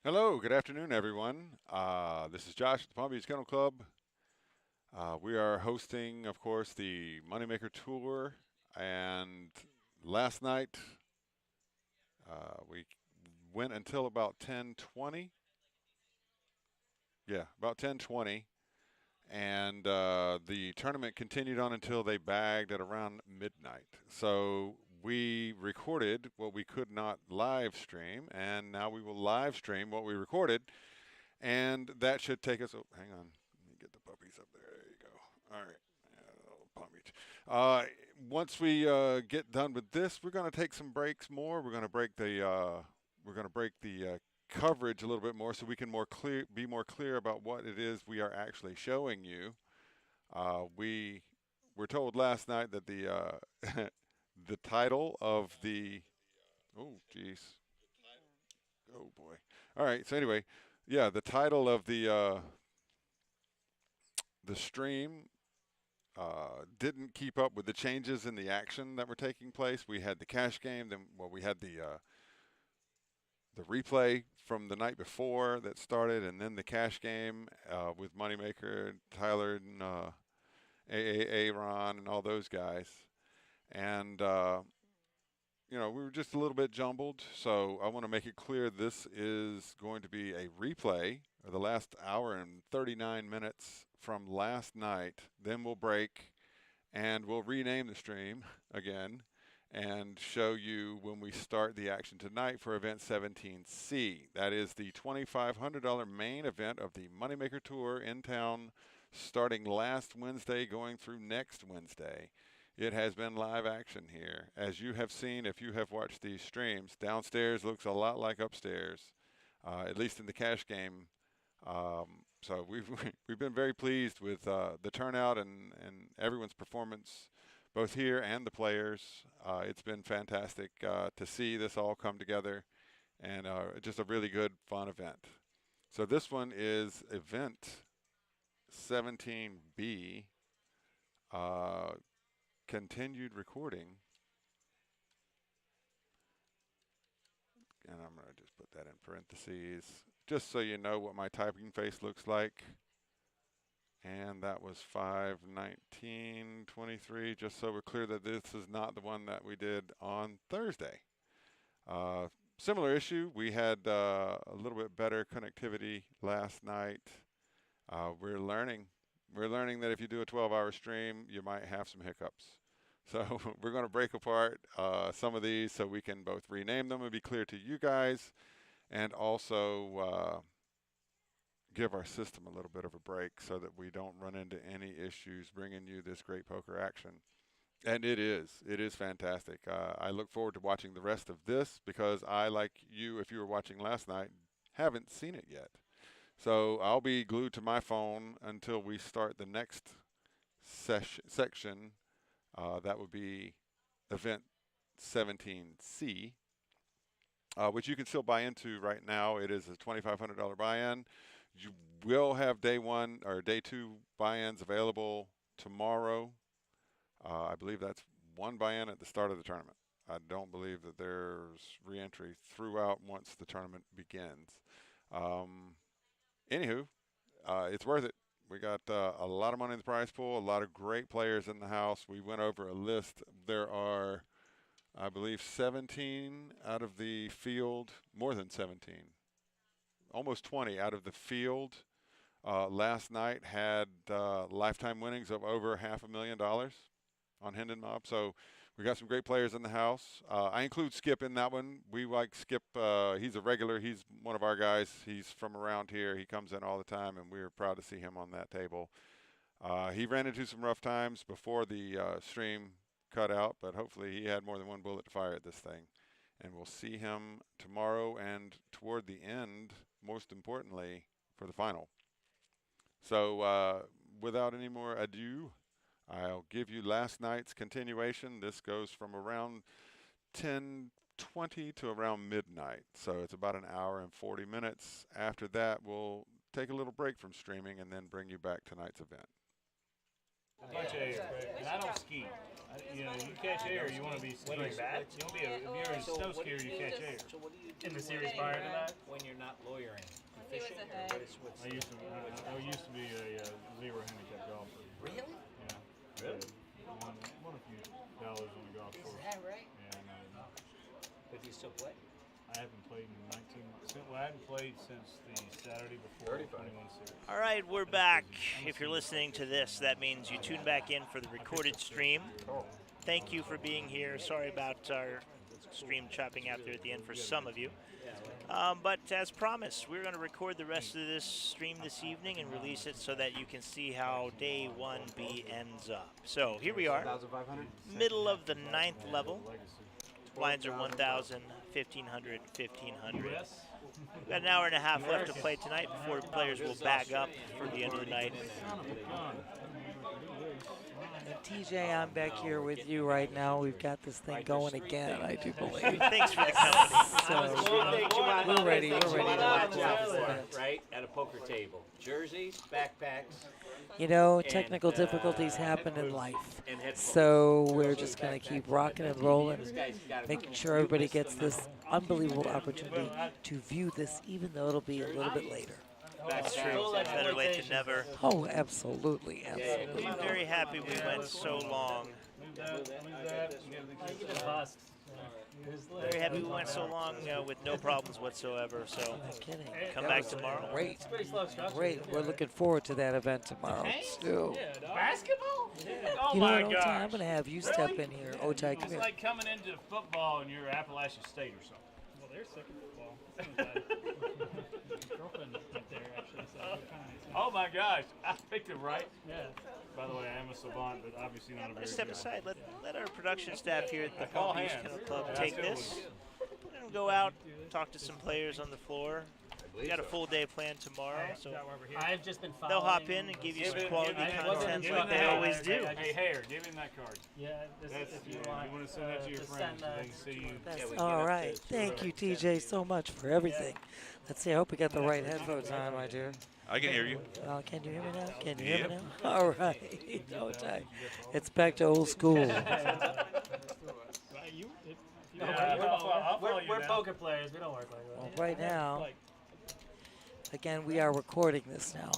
Hello, good afternoon, everyone. This is Josh at the Palm Beach Kennel Club. We are hosting, of course, the Moneymaker Tour, and last night we went until about 10:20. Yeah, about 10:20, and the tournament continued on until they bagged at around midnight. So we recorded what we could not live stream, and now we will live stream what we recorded. And that should take us. Oh, hang on. Let me get the puppies up there. There you go. All right. Palm Beach. Uh, Once we get done with this, we're going to take some breaks more. We're going to break the coverage a little bit more so we can be more clear about what it is we are actually showing you. We were told last night that the the title of the oh geez, oh boy. All right. So anyway, yeah, the title of the stream didn't keep up with the changes in the action that were taking place. We had the cash game, then we had the replay from the night before that started, and then the cash game with Moneymaker, Tyler, and Ron, and all those guys. And we were just a little bit jumbled. So I want to make it clear this is going to be a replay of the last hour and 39 minutes from last night. Then we'll break and we'll rename the stream again and show you when we start the action tonight for event 17C. That is the $2,500 main event of the Moneymaker Tour in town, starting last Wednesday, going through next Wednesday. It has been live action here. As you have seen, if you have watched these streams, downstairs looks a lot like upstairs, at least in the cash game. So we've we've been very pleased with the turnout and everyone's performance, both here and the players. It's been fantastic to see this all come together, and just a really good, fun event. So this one is event 17B, uh, continued recording, and I'm going to just put that in parentheses, just so you know what my typing face looks like. And that was 5/19/23, just so we're clear that this is not the one that we did on Thursday. Uh, Similar issue, we had a little bit better connectivity last night. Uh, we're learning. We're learning that if you do a 12-hour stream, you might have some hiccups. So we're going to break apart some of these so we can both rename them and be clear to you guys, and also give our system a little bit of a break so that we don't run into any issues bringing you this great poker action. And it is fantastic. I look forward to watching the rest of this because I, like you, if you were watching last night, haven't seen it yet. So I'll be glued to my phone until we start the next section. That would be event 17C, which you can still buy into right now. It is a $2,500 buy-in. You will have day one or day two buy-ins available tomorrow. I believe that's one buy-in at the start of the tournament. I don't believe that there's re-entry throughout once the tournament begins. Um, Anywho, it's worth it. We got a lot of money in the prize pool, a lot of great players in the house. We went over a list. There are, I believe, 17 out of the field, more than 17, almost 20 out of the field last night had lifetime winnings of over $500,000 on Hendon Mob. So we got some great players in the house. I include Skip in that one. We like Skip. He's a regular. He's one of our guys. He's from around here. He comes in all the time, and we're proud to see him on that table. He ran into some rough times before the stream cut out, but hopefully he had more than one bullet to fire at this thing. And we'll see him tomorrow and toward the end, most importantly, for the final. So without any more ado, I'll give you last night's continuation. This goes from around 10:20 to around midnight. So it's about an hour and 40 minutes. After that, we'll take a little break from streaming and then bring you back tonight's event. A bunch of air. And I don't ski. You know, you catch air, you want to be skiing. You want to be if you're a snow skier, you catch air. So what do you do in the series prior to that? when you're not lawyering? He was ahead. I used to be a zero handicap golfer. Really? Yeah. Really? Won a few dollars on the golf course. Is that right? Yeah, no. But do you still play? I haven't played in 19. Well, I haven't played since the Saturday before the 21 series. All right, we're back. If you're listening to this, that means you tune back in for the recorded stream. Thank you for being here. Sorry about our stream chopping out there at the end for some of you. But as promised, we're going to record the rest of this stream this evening and release it so that you can see how day 1B ends up. So here we are, middle of the 9th level. Blinds are 1,000, 1,500, 1,500. We've got an hour and a half left to play tonight before players will bag up for the end of the night. TJ, I'm back here with you right now. We've got this thing going again, I do believe. Thanks for the company. So we're ready. We're ready to Watch watch out this for, event. right? At a poker table. Jerseys, backpacks. You know, technical difficulties happen in life. And headphones. So we're just going to keep rocking and rolling, making sure everybody gets this unbelievable opportunity to view this, even though it'll be a little bit later. That's true. Better late than never. Oh, absolutely, absolutely. I'm very happy we went so long. Very happy we went so long with no problems whatsoever. So No kidding. come That back was tomorrow. Great. Great. We're looking forward to that event tomorrow, too. Basketball? Oh You know my what, gosh. Otai? I'm going to have you step in here. Otai, come It's here. like coming into football and you're Appalachian State or something. Well, they're sick of football. Girlfriend went there actually, so good times. Oh my gosh, I picked it right. Yeah. By the way, I am a savant, but obviously not a very Step good guy. aside. Let our production staff here at the All Palm Beach hands. Kennel Club That's take good. this. And go out, talk to some players on the floor. We got a full day planned tomorrow, so I've just been following. they'll hop in and give you some quality I content wasn't- like they always do. Hey, Hayer, give him that card. Yeah, this That's, if you you want. want to send that to your to friends send, so they can see you. That's we all get up right. to Thank you, TJ, so much for everything. Let's see. I hope we got the right headphones on, my dear. I can hear you. Can you hear me now? Can you hear me now? All right. Okay. It's back to old school. We're poker players. We don't work like that. Well, right now, again, we are recording this now.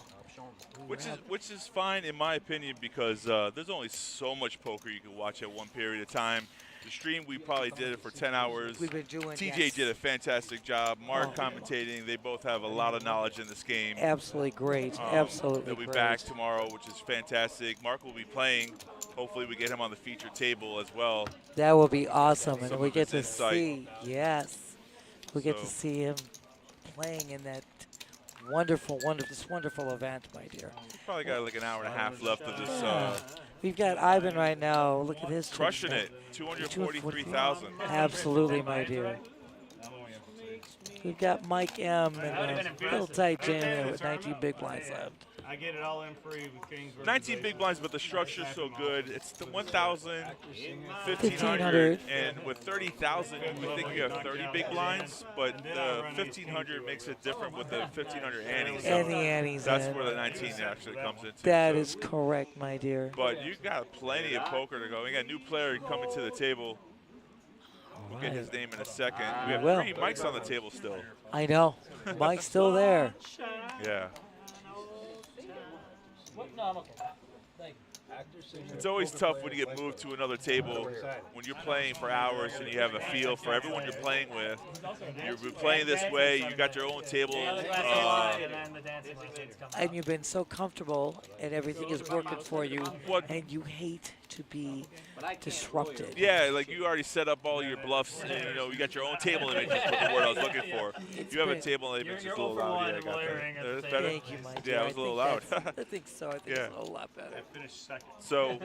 Which is fine in my opinion because there's only so much poker you can watch at one period of time. The stream, we probably did it for 10 hours. We've been doing TJ yes. did a fantastic job. Mark commentating. They both have a lot of knowledge in this game. Absolutely great. Absolutely They'll be great. back tomorrow, which is fantastic. Mark will be playing. Hopefully we get him on the feature table as well. That will be awesome, and Some we of get his to insight. see. Yes, we get to So- see him playing in that wonderful event, my dear. Probably got like an hour and a half left of this. We've got Ivan right now. Look at his Crushing chin. it. 243,000. Absolutely, my dear. We've got Mike M and a little tight jam there with 19 big blinds left. I get it all in free with Kings. 19 big blinds, but the structure's so good. It's the 1,000, 1,500, and with 30,000, you would think you have 30 big blinds, but the 1,500 makes it different with the 1,500 antes. And the antes That's in. where the 19 actually comes into. That So- is correct, my dear. But you got plenty of poker to go. We got a new player coming to the table. We'll get his name in a second. We have Well. 3 mics on the table still. I know. Mike's still there. Yeah. No, It's always tough when you get moved to another table when you're playing for hours and you have a feel for everyone you're playing with. You're playing this way, you got your own table. And you've been so comfortable, and everything is working for you, What- and you hate to be disrupted. Yeah, like you already set up all your bluffs, and you know you got your own table image. Is what the word I was looking for. You have a great. table image. You're It's a little 0 for loud. 1 Yeah, I got lawyering that. at the That's table. better. Thank you, my dear. Yeah, it was a little loud. I think so. I think Yeah. it's a whole lot better. Finished second. So,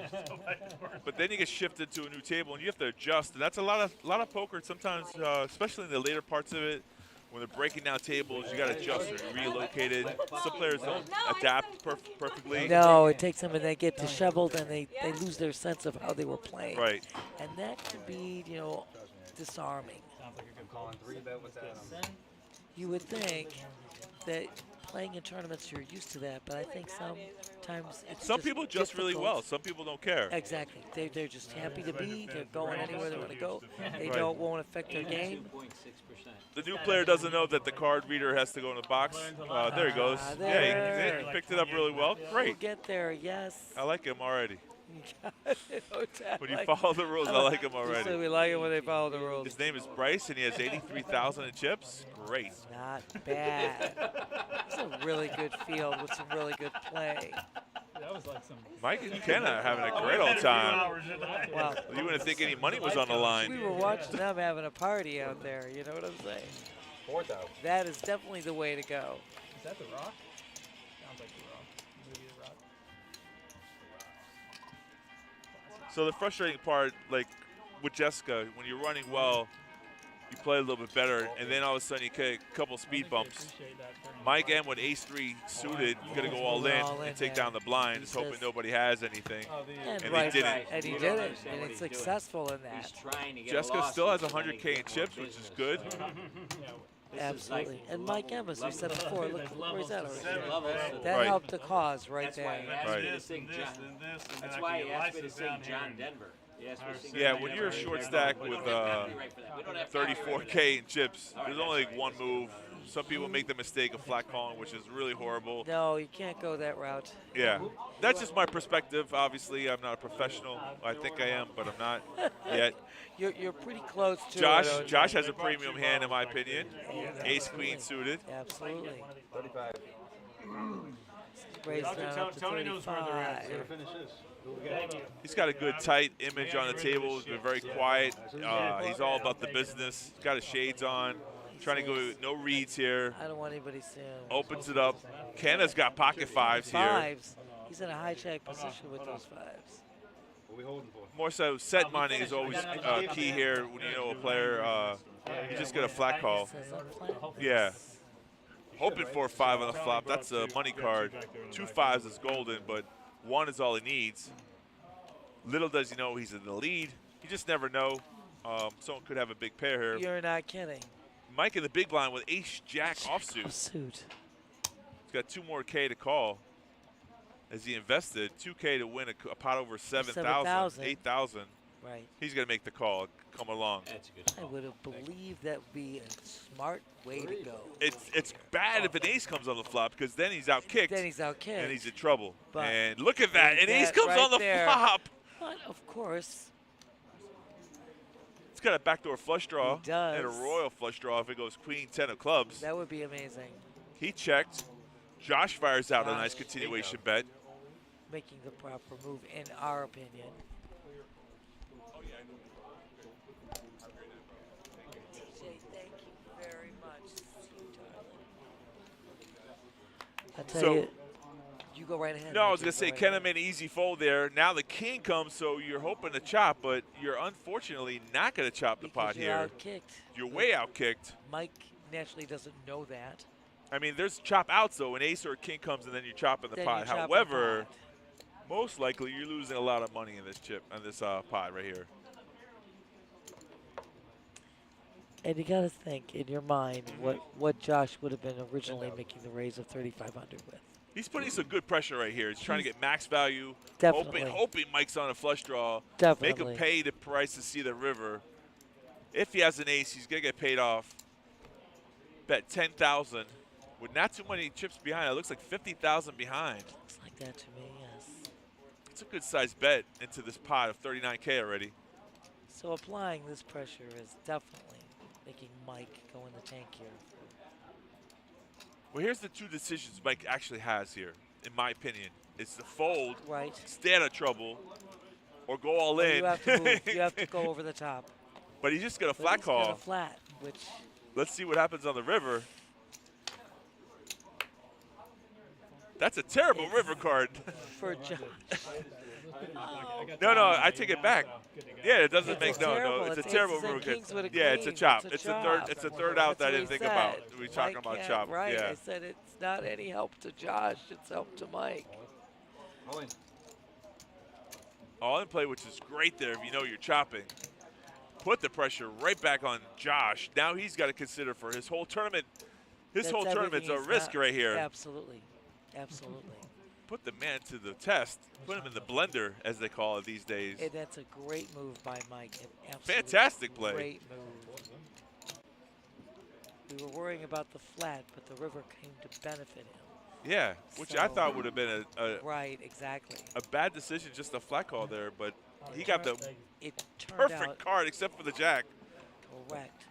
but then you get shifted to a new table, and you have to adjust, and that's a lot of poker. Sometimes, especially in the later parts of it, when they're breaking down tables, you got to adjust or relocate it. Some players don't adapt perfectly. No, it takes them, and they get disheveled, and they lose their sense of how they were playing. Right. And that can be, disarming. You would think that playing in tournaments, you're used to that. But I think sometimes it's Some people adjust really difficult. well. Some people don't care. Exactly. They're just happy to be. They're going anywhere they want to go. They Right. won't affect their game. 2.6%. The new player doesn't know that the card reader has to go in the box. There he goes. there. Yeah, he picked it up really well. We'll Great. get there. Yes. I like him already. When When you follow the rules, I like him already. we like it when they follow the rules. His name is Bryce, and he has 83,000 in chips. Great. Not bad. It's a really good field with some really good play. That was like some. Mike and Kenna are having a great old time. Well, You wouldn't think any money was on the line. we were watching them having a party out there. You know what I'm saying? Fourth out. That is definitely the way to go. Is that the Rock? Sounds like the Rock. Movie The Rock. So the frustrating part, like with Jessica, when you're running well, you play a little bit better, and then all of a sudden you get a couple speed bumps. Mike M with ace-3 suited, you got to go all in and take down the blind, just hoping nobody has anything. And, And right, they didn't. And he did it, and it's successful in He's that. trying to get Jessica lost still has and then he 100K in gets chips, more which is business. good. Absolutely. And Mike M, as we said before, look where's that already? Levels. That Right. helped the cause right That's why he there. asked Right. me to sing John. That's why he asked me to sing John Denver. He asked me to sing Yeah, John when Denver. you're a short stack with We don't have copyright for that. We don't have copyright for 34K in chips, there's only like one move. Some people make the mistake of flat calling, which is really horrible. No, you can't go that route. Yeah, that's just my perspective. Obviously, I'm not a professional. I think I am, but I'm not yet. You're pretty close to Josh, it. Josh has a premium hand, in my opinion. Ace Queen suited. Absolutely. 35. Raise down up to Tony knows where they're at. 35. He's got a good tight image on the table. He's been very quiet. He's all about the business. He's got his shades on. Trying to go no reads here. I don't want anybody seeing him. Opens it up. Kenna's got pocket fives here. Fives. He's in a high check position with those fives. What are we holding for? More so, set money is always key here when you know a player. You just get a flat call. Says up flat. Yeah. Hoping for a 5 on the flop. That's a money card. 2 5s is golden, but 1 is all he needs. Little does he know he's in the lead. You just never know. Someone could have a big pair here. You're not kidding. Mike in the big blind with ace-jack offsuit. Suit. He's got 2 more K to call as he invested. 2K to win a pot over 7,000, 8,000. Right. He's going to make the call. Come along. That's a good I call. would have believed that would be a smart way to go. It's bad if an ace comes on the flop because then he's out kicked Then he's out kicked. and he's in trouble. But And look at that. An ace that comes right on the there. flop. But of course, It's got a backdoor flush draw He does. and a royal flush draw if it goes queen 10 of clubs. that would be amazing. He checked. Josh fires out a Josh. nice continuation bet. Making the proper move, in our opinion. TJ, thank you very much. I tell So- you, you go right ahead. No, I Mike, was going to you say go right Kenna ahead. made an easy fold there. Now the king comes, so you're hoping to chop, but you're unfortunately not going to chop the Because pot you're here. out-kicked. You're way out kicked. Mike naturally doesn't know that. I mean, there's chop outs though. An ace or a king comes and then you chop in the Then pot. you chop the However, pot. most likely you're losing a lot of money in this chip, on this pot right here. And you got to think in your mind what Josh would have been originally making the raise of 3,500 with. He's putting some good pressure right here. He's trying to get max value. Definitely. Hoping Mike's on a flush draw. Definitely. Make him pay the price to see the river. If he has an ace, he's going to get paid off. Bet 10,000 with not too many chips behind. It looks like 50,000 behind. Looks like that to me, yes. It's a good sized bet into this pot of 39K already. So applying this pressure is definitely making Mike go in the tank here. Well, here's the 2 decisions Mike actually has here, in my opinion. It's to fold, Right. stay out of trouble, or go all in. You have to move. You have to go over the top. But he's just going to But flat he's got call. a flat, which Let's see what happens on the river. That's a terrible It's- river card. for Josh. No, I take it back. Yeah, it doesn't It's make terrible. It's a It's terrible aces and river card. kings with a Yeah, it's a queen. chop. It's a It's a third. chop. It's a third out that I That's didn't what think we about. said. We talking Mike about can't- chop. Right. Yeah. I said it's not any help to Josh. It's help to Mike. All in. All in play, which is great there if you know you're chopping. Put the pressure right back on Josh. Now he's got to consider for his whole tournament. His whole tournament's a everything risk right here. Absolutely. Absolutely. Put the man to the test. Put him in the blender, as they call it these days. And that's a great move by Mike. An absolute Fantastic play. Great move. We were worrying about the flat, but the river came to benefit him. Yeah, which I thought would have been right, exactly. a bad decision, just a flat call there, but he got the turned perfect out card except for the jack. correct.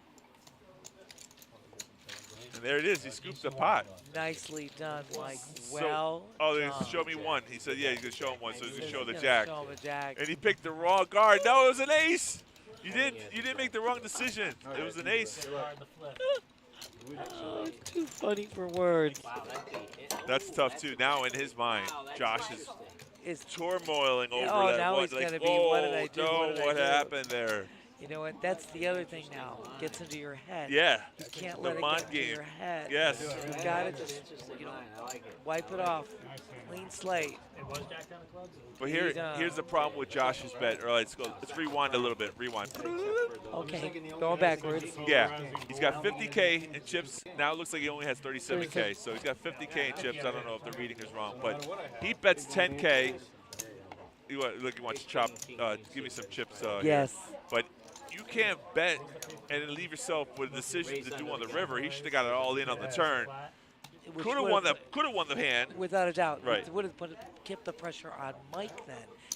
And there it is. He scoops the pot. Nicely done, Mike. Well oh, done. show me one. He said, yeah, he's going to show him one, so he's going to show the He's jack. gonna show him a jack. And he picked the wrong card. No, it was an ace. You didn't make the wrong decision. It was an ace. Oh, too funny for words. That's tough, too. Now, in his mind, Josh is turmoiling over oh, that now one. he's Like, going to be, what did I do? no, what happened there? You know what? That's the other thing now. It gets into your head. Yeah. You can't The let it mind get game. into your head. Yes. You got to just, wipe it off. Clean slate. It was Jack down the clubs. But here's the problem with Josh's bet. All right, let's rewind a little bit. Rewind. Okay, going backwards. Yeah, he's got 50K in chips. Now it looks like he only has 37K. So he's got 50K in chips. I don't know if the reading is wrong, but he bets 10K. He wants to chop. Give me some chips. Yes. Here. But you can't bet and then leave yourself with a decision to do on the river. He should have got it all in on the turn. Could have won the hand. Without a doubt. Right. Would have kept the pressure on Mike then,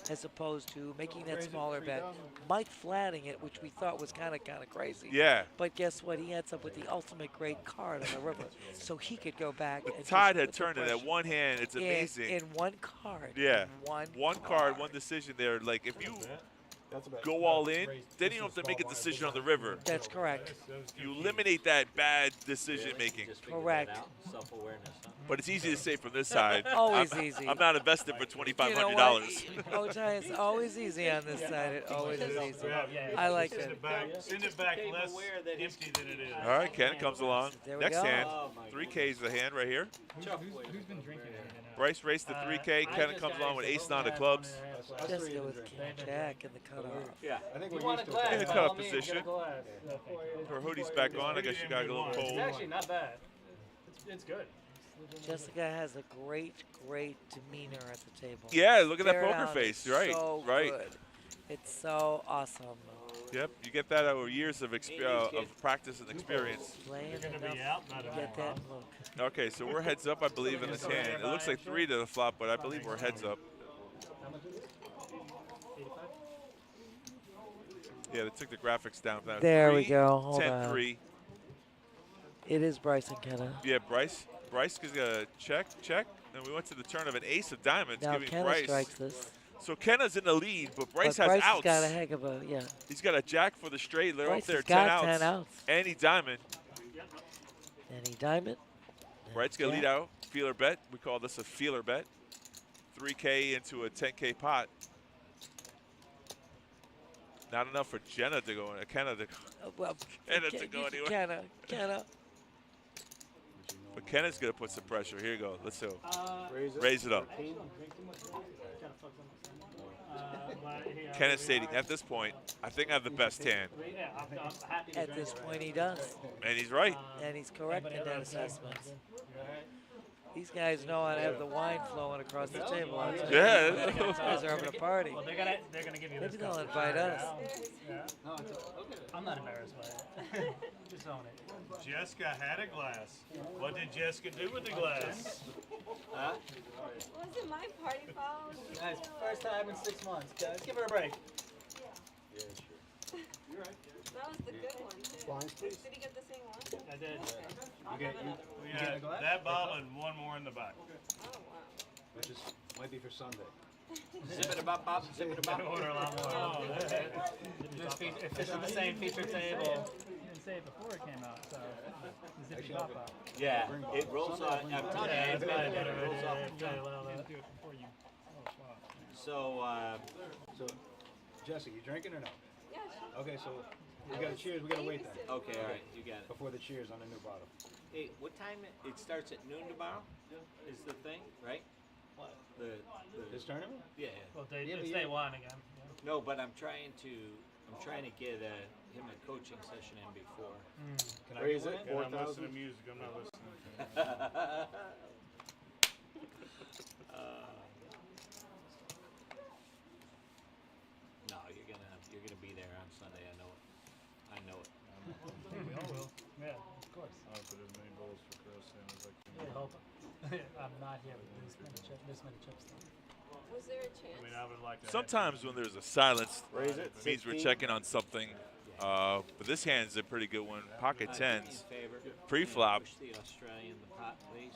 as opposed to making that smaller bet. Mike flatting it, which we thought was kind of crazy. Yeah. But guess what? He ends up with the ultimate great card on the river, so he could go back. The and tide just had put the turned in that pressure one hand. It's amazing. In one card. Yeah. One card, one decision there. Like if you go all in, then you don't have to make a decision on the river. That's correct. You eliminate that bad decision making. Correct. But it's easy to say from this side. Always easy. I'm not invested for $2,500. Oh, Ty, it's always easy on this side. It always is easy. I like it. Send it back less empty than it is. All right, Ken comes along. There we Next go. hand, 3K is the hand right here. Who's been drinking? Bryce raced the 3K. Ken comes along with ace-9 of clubs. Jessica with King Jack in the cutoff. Yeah, I think we're used to In the it. cutoff position. Her hoodie's back on. I guess she got a little It's cold. actually not bad. It's good. Jessica has a great demeanor at the table. Yeah, look at that Stare poker down. face. It's Right, so right. good. It's so awesome. Yep, you get that over years of practice and experience. Playing You're gonna enough be out by to tomorrow. get that look. Okay, so we're heads up, I believe, in this hand. It looks like 3 to the flop, but I believe we're heads up. Yeah, they took the graphics down. Now There 3, we go. Hold 10, on. 3. It is Bryson Kenna. Yeah, Bryce is gonna check. And we went to the turn of an ace of diamonds, Now giving Kenna Bryce. strikes this. So Kenna's in the lead, but Bryce But has Bryce outs. got a heck of a, yeah. He's got a jack for the straight. They're Bryce up there, has 10 got outs. 10 outs. Any diamond. Any diamond. Bryce's gonna lead out. Feeler bet. We call this a feeler bet. 3K into a 10K pot. Not enough for Kenna to go in. Kenna to Well, Kenna to go anywhere. Kenna. But Kenna's gonna put some pressure. Here you go. Let's go. Raise it up. Kenna's stating at this point, I think I have the best hand. At this point, he does. And he's right. And he's correct in that assessment. These guys know how to have the wine flowing across the table. I'll tell you. Yeah. These guys are having a party. Well, they're gonna give you Maybe this. they'll invite us. I'm not embarrassed by it. Just own it. Jessica had a glass. What did Jessica do with the glass? Was it my party foul? Guys, first time in 6 months. Guys, give her a break. That was the good one, too. Did he get the same one? I did. Okay. We got that bottle and one more in the back. Oh, wow. Which might be for Sunday. Zip it about, Bob. Zip it about. Order a lot more. If it's in the same feature table. You didn't say it before it came out, so the zippy pop out. Yeah, it rolls on. I'm telling you, Yeah, it rolls off. You didn't do it before you. Oh, wow. So, Jesse, you drinking or no? Yeah, sure. Okay, so we got to cheers. We got to wait then okay, all right, you got it. before the cheers on the new bottle. Hey, what time it starts at noon tomorrow? Is the thing, right? What? This tournament? Yeah. Well, it's day one again. No, but I'm trying to get him a coaching session in before. Can I raise it? And I'm listening 4,000. to music. I'm not listening. No, you're gonna be there on Sunday. I know it. I know it. We all will. Yeah, of course. I'll put as many bowls for Chris in as I can. I hope. I'm not here with this many chips. Was there a chance? I mean, I would like to. Sometimes when there's a silence, Raise it. it means we're 16. checking on something. But this hand's a pretty good one. Pocket In tens. favor. Pre-flop. Push the Australian the pot, please.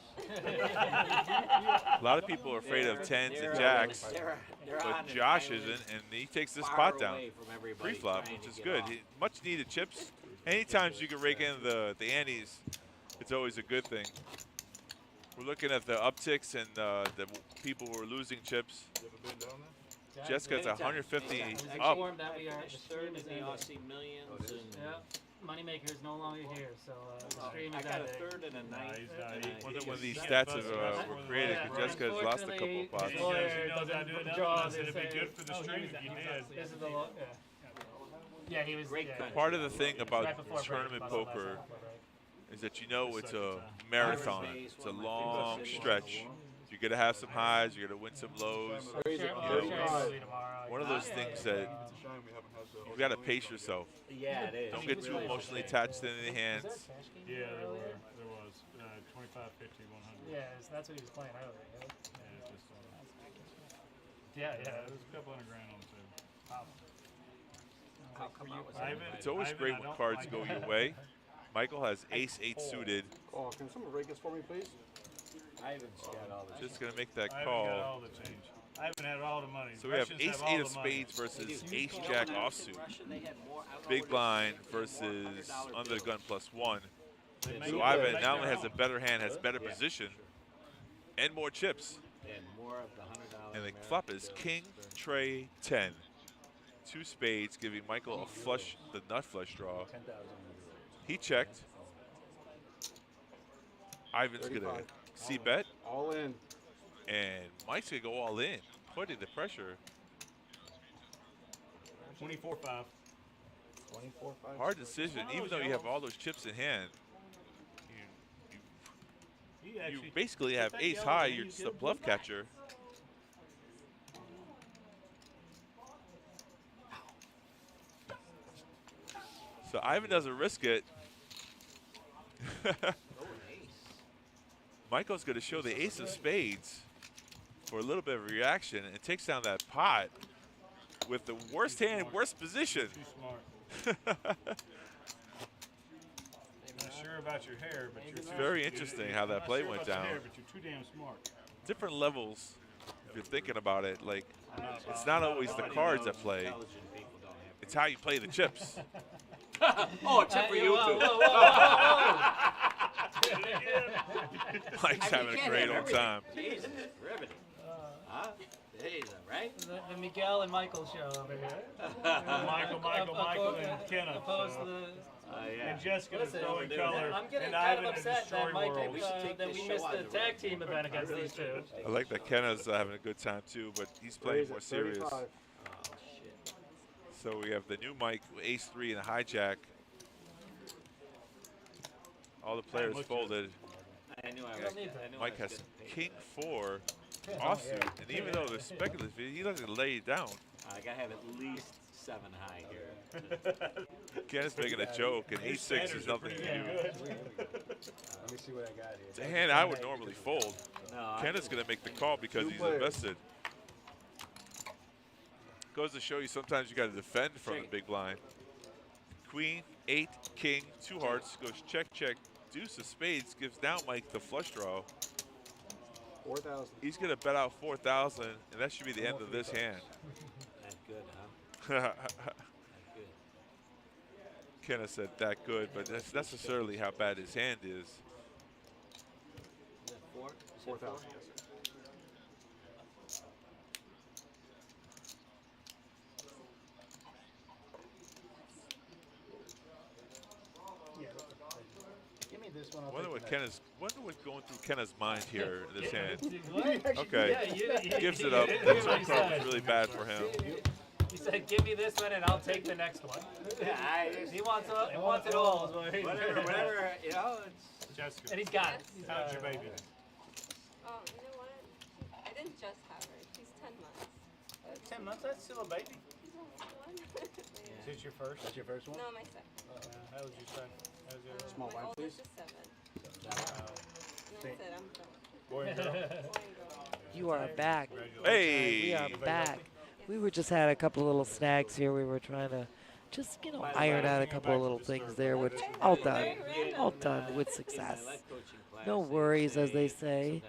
A lot of people are afraid of tens and jacks, They're on but an Josh island isn't, and he takes this far pot down. away from everybody Pre-flop, trying which to is get good. off. Much needed chips. Anytime you can rake in the antes, it's always a good thing. We're looking at the upticks and the people who are losing chips. You ever been down there? Jessica's Anytime. 150 Anytime. up. Informed that we are the Finished stream third is in the ending. Aussie Millions. And Yeah, Moneymaker is no longer here, so the stream I is got a ending. third and a ninth. he's not. and He- I- Wonder he when was- these he stats got have, busted were out. created, Yeah, because Jessica has lost a couple of unfortunately, pots. He Lawyer says he knows I doesn't do enough. draw He said it'd be this, good for the oh, stream he's- if you he's- did. This is the law. Yeah. Yeah, he was. Great yeah, country. Part of the thing about right before break, tournament about the last poker half of break. is that you know it's a marathon. It's a long stretch. You're going to have some highs, you're going to win some lows. Raise it. Sure, You know, sure, it'll be tomorrow. One of those things that you got to pace yourself. Yeah, it is. Don't get too emotionally attached to any hands. Yeah, there was 25, 50, 100. Yeah, that's what he was playing earlier. Right? Yeah, just, Yeah, yeah, yeah. there was a couple $100,000 on the table. How come I was Ivan, It's always Ivan, great I when don't cards like go it. your way. Michael has ace-8 suited. Oh, can someone rake this for me, please? Ivan's got all the Just going to make that I haven't got call. all the change. I haven't had all the money. So we have Russians all ace-8 of the money. spades versus They do. ace-jack When I was in offsuit. Russia, they had more- I don't know Big what it is, blind they had more versus $100 under the gun bills. +1. They make So it- Ivan make not their only has a own. better hand, has better Yeah, position, sure. and more chips. And more of the $100 And the American flop is bills king, for- tray, 10. 2 spades, giving Michael a flush, the nut flush draw. 10,000. He checked. Ivan's gonna 35. see bet, All in. and Mike's gonna go all in, putting the pressure. 24-5. 24-5. Hard decision, even though you have all those chips in hand. He You actually, basically have that ace yellow, high. he You're was just a good bluff with that. catcher. So Ivan doesn't risk it. Oh, an ace. Michael's going to show the ace of spades for a little bit of reaction and takes down that pot with the worst hand, worst position. too smart. Not sure about your hair, but you're too, Very interesting how that not play sure went about your down. hair, but you're too damn smart. Different levels, if you're thinking about it. Like, I'm not it's about- not always the Nobody cards knows that play. intelligent people don't have It's how you play the chips. Oh, a tip for you whoa, too. whoa, whoa, Mike's I mean, having you a can't great have old everything. time. Jesus, riveting. Huh? Jesus, right? The Miguel and Michael show over here. Michael, and Kenneth. Opposed to So. the. And Jessica is Listen, throwing color. I'm getting and kind Ivan of is upset destroy that Mike worlds. that we missed the tag team event against these two. I like that Kenna's having a good time too, but he's playing Raise more it. serious. 35. Oh, shit. So we have the new Mike, ace-3 and a hijack. All the players looked folded. I knew I You was. don't need I that. knew Mike I was has getting paid. king-4 offsuit, and even though they're speculative, he doesn't lay it down. I gotta have at least 7 high here. Kenna's making a joke, and His ace-6 standards is are nothing pretty to you. good. Let me see what I got here. It's a hand I would normally fold. No, I Kenna's going to make the call because Two he's players. invested. Goes to show you sometimes you got to defend from the big blind. Queen, 8, king, 2 hearts, goes check, check, deuce of spades, gives down Mike the flush draw. 4,000. He's going to bet out 4,000, and that should be the end of this hand. That's good, huh? That's good. Kenna said that good, but that's necessarily how bad his hand is. Is that 4? 4,000. Give me this one. Wonder what's going through Kenna's mind here in this hand. What? Okay. Yeah, Gives it up. you That hear what turn he card said. was really bad for him. He said, "Give me this one, and I'll take the next one." Yeah, He wants it all. Is what he- whatever, you know. Jessica. And he's got it. How's your baby? Oh, you know what? I didn't just have her. She's 10 months. 10 months. That's still a baby. She's only one. Is this your first? That's your first one? No, my second. How was your son? How's your other Small My wine, oldest please. is 7. And that's it. I'm done. boy and girl? Boy and girl. You are back. Hey. We are back. We were just had a couple of little snags here. We were trying to just, iron out a couple of little things there, which all done with success. No worries, as they say.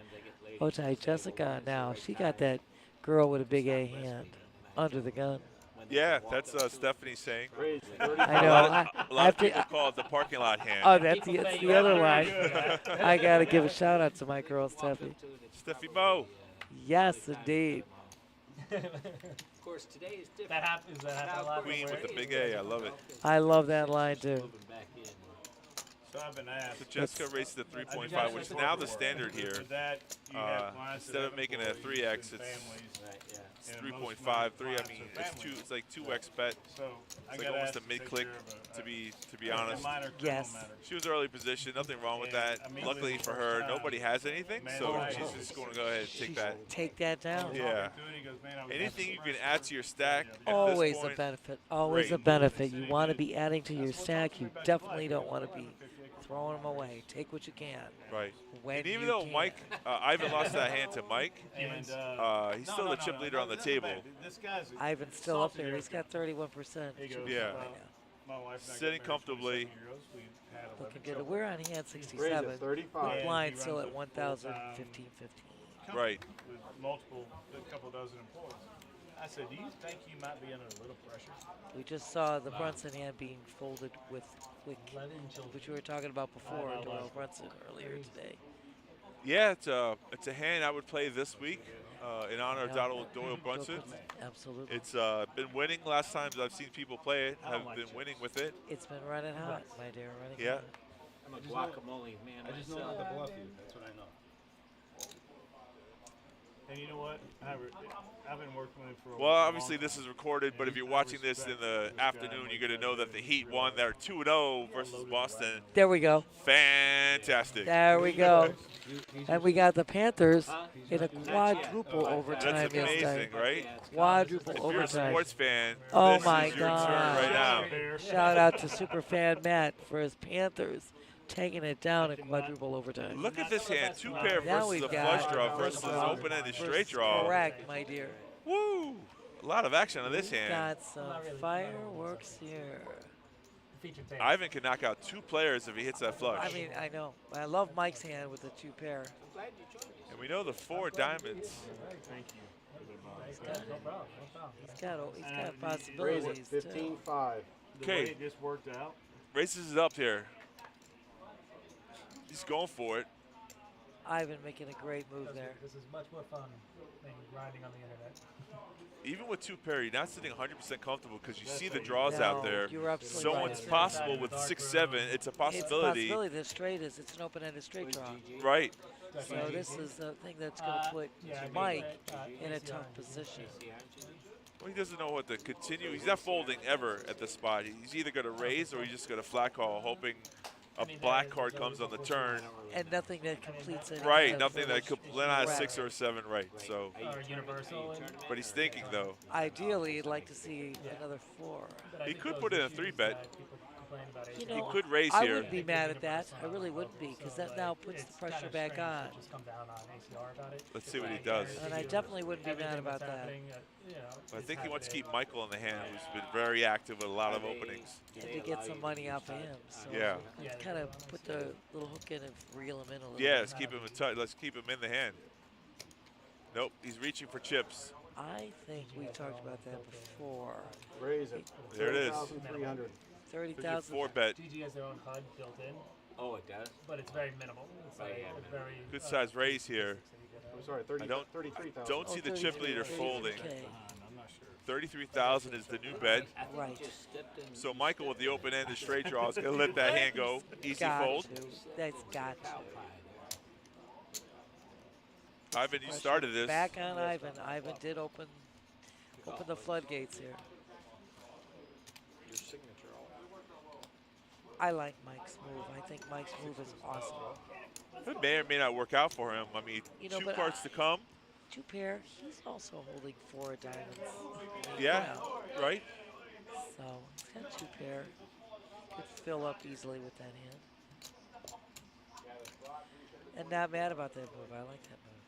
Otai Jessica now, she got that girl with a big A hand under the gun. Yeah, that's Stephanie saying. I know. A lot of people call it the parking lot hand. Oh, it's the other line. I got to give a shout out to my girl, Steffi. Steffi Mo. Yes, indeed. Of course, today is different. That happens. That happens a lot. Queen with the big A. I love it. I love that line, too. Moving back in. So I've been asked. So Jessica races the 3.5, which is now the standard here. For that, you have clients Instead that of have making it a employees 3x, and it's families. Right, yeah. 3.5, 3. I mean, it's like 2x bet. So I It's like got almost asked a to take mid-click, care of to be honest. minor criminal Yes. matter. She was early position, nothing wrong with that. Luckily for her, nobody has anything, so she's just going to go ahead and take that. Take that down. Yeah. Anything you can add to your stack at Always this a point, benefit. Always a great. benefit. You want to be adding to your stack. You definitely don't want to be throwing them away. Take what you can. Right. When And even you though can. Mike, Ivan lost that hand to Mike, And, he's still the chip leader on the table. This guy's Ivan's still up there. He's got 31%. He goes, Yeah. my wife and I got Sitting married comfortably. 27 years. We had 11 Looking good. children. We're on hand Raise it 67. 35. Blind he still runs at a 1,015.15. Company Right. With a couple dozen employees. I said, do you think you might be under a little pressure? We just saw the Brunson hand being folded with quick, which we were talking about before, Doyle Brunson earlier today. Yeah, it's a hand I would play this week in honor of Doyle Brunson. Absolutely. It's been winning last times I've seen people play it. Have been winning with it. It's been running hot, my dear. Running Yeah. hot. I'm a guacamole man I just know myself. how to bluff you. That's what I know. And you know what? I've been working with him for a Well, long obviously time. this is recorded, but if you're watching this in the afternoon, you're going to know that the Heat won. They're 2-0 versus Boston. There we go. Fantastic. There we go. And we got the Panthers in a quadruple overtime That's yesterday. amazing, right? Quadruple If you're a overtime. sports fan, Oh this my is your turn God. right now. Shout out to Superfan Matt for his Panthers taking it down in quadruple overtime. Look at this hand. 2-pair Now versus we've a got flush draw versus open-ended straight draw. Correct, my dear. Woo! A lot of action on this hand. Got some fireworks here. Ivan can knock out 2 players if he hits that flush. I mean, I know. I love Mike's hand with the 2 pair. And we know the 4 diamonds. He's got Raise possibilities it too. 15-5. The way Okay. it just worked out. Races it up here. He's going for it. Ivan making a great move there. This is much more fun than grinding on the internet. Even with 2-pair, you're not sitting 100% comfortable because you see the draws out No, there. you're absolutely So right. it's possible with 6-7. It's a It's a possibility. possibility that straight is. It's an open-ended straight draw. Right. So this is the thing that's going to put Mike in a tough position. Well, he doesn't know what to continue. He's not folding ever at the spot. He's either going to raise or he's just going to flat call, hoping a black card comes on the turn. And nothing that completes it. Right, nothing that could land on a 6 or a 7, right. So, Or universal. but he's thinking though. Ideally, you'd like to see another 4. He could put in a 3-bet. You He know, could raise I here. wouldn't be mad at that. I really wouldn't be, because that now puts the pressure back on. Let's see what he does. And I definitely wouldn't be mad about that. I think he wants to keep Michael in the hand, who's been very active with a lot of openings. And to get some money off of him. So Yeah. let's kind of put the little hook in and reel him in a little Yeah, bit. let's keep him in touch. Let's keep him in the hand. Nope, he's reaching for chips. I think we talked about that before. Raise it. There it is. 30,300. 30,000. 4-bet. GG has their own HUD built in, Oh, it does? but it's very minimal. It's like a very Good size raise here. I'm sorry, 30, I don't- 33,000. Don't see the chip leader folding. Okay. 33,000 is the new bet. Right. So Michael with the open-ended straight draw is going to let that hand go. Easy Got fold. to. That's got to. Ivan, you started this. Back on Ivan. Ivan did open the floodgates here. your signature all. I like Mike's move. I think Mike's move is awesome. It may or may not work out for him. I mean, You know, 2 but cards to come. 2 pair. He's also holding 4 of diamonds. I mean, Yeah, you know, right. so he's got 2 pair. Could fill up easily with that hand. And not mad about that move. I like that move.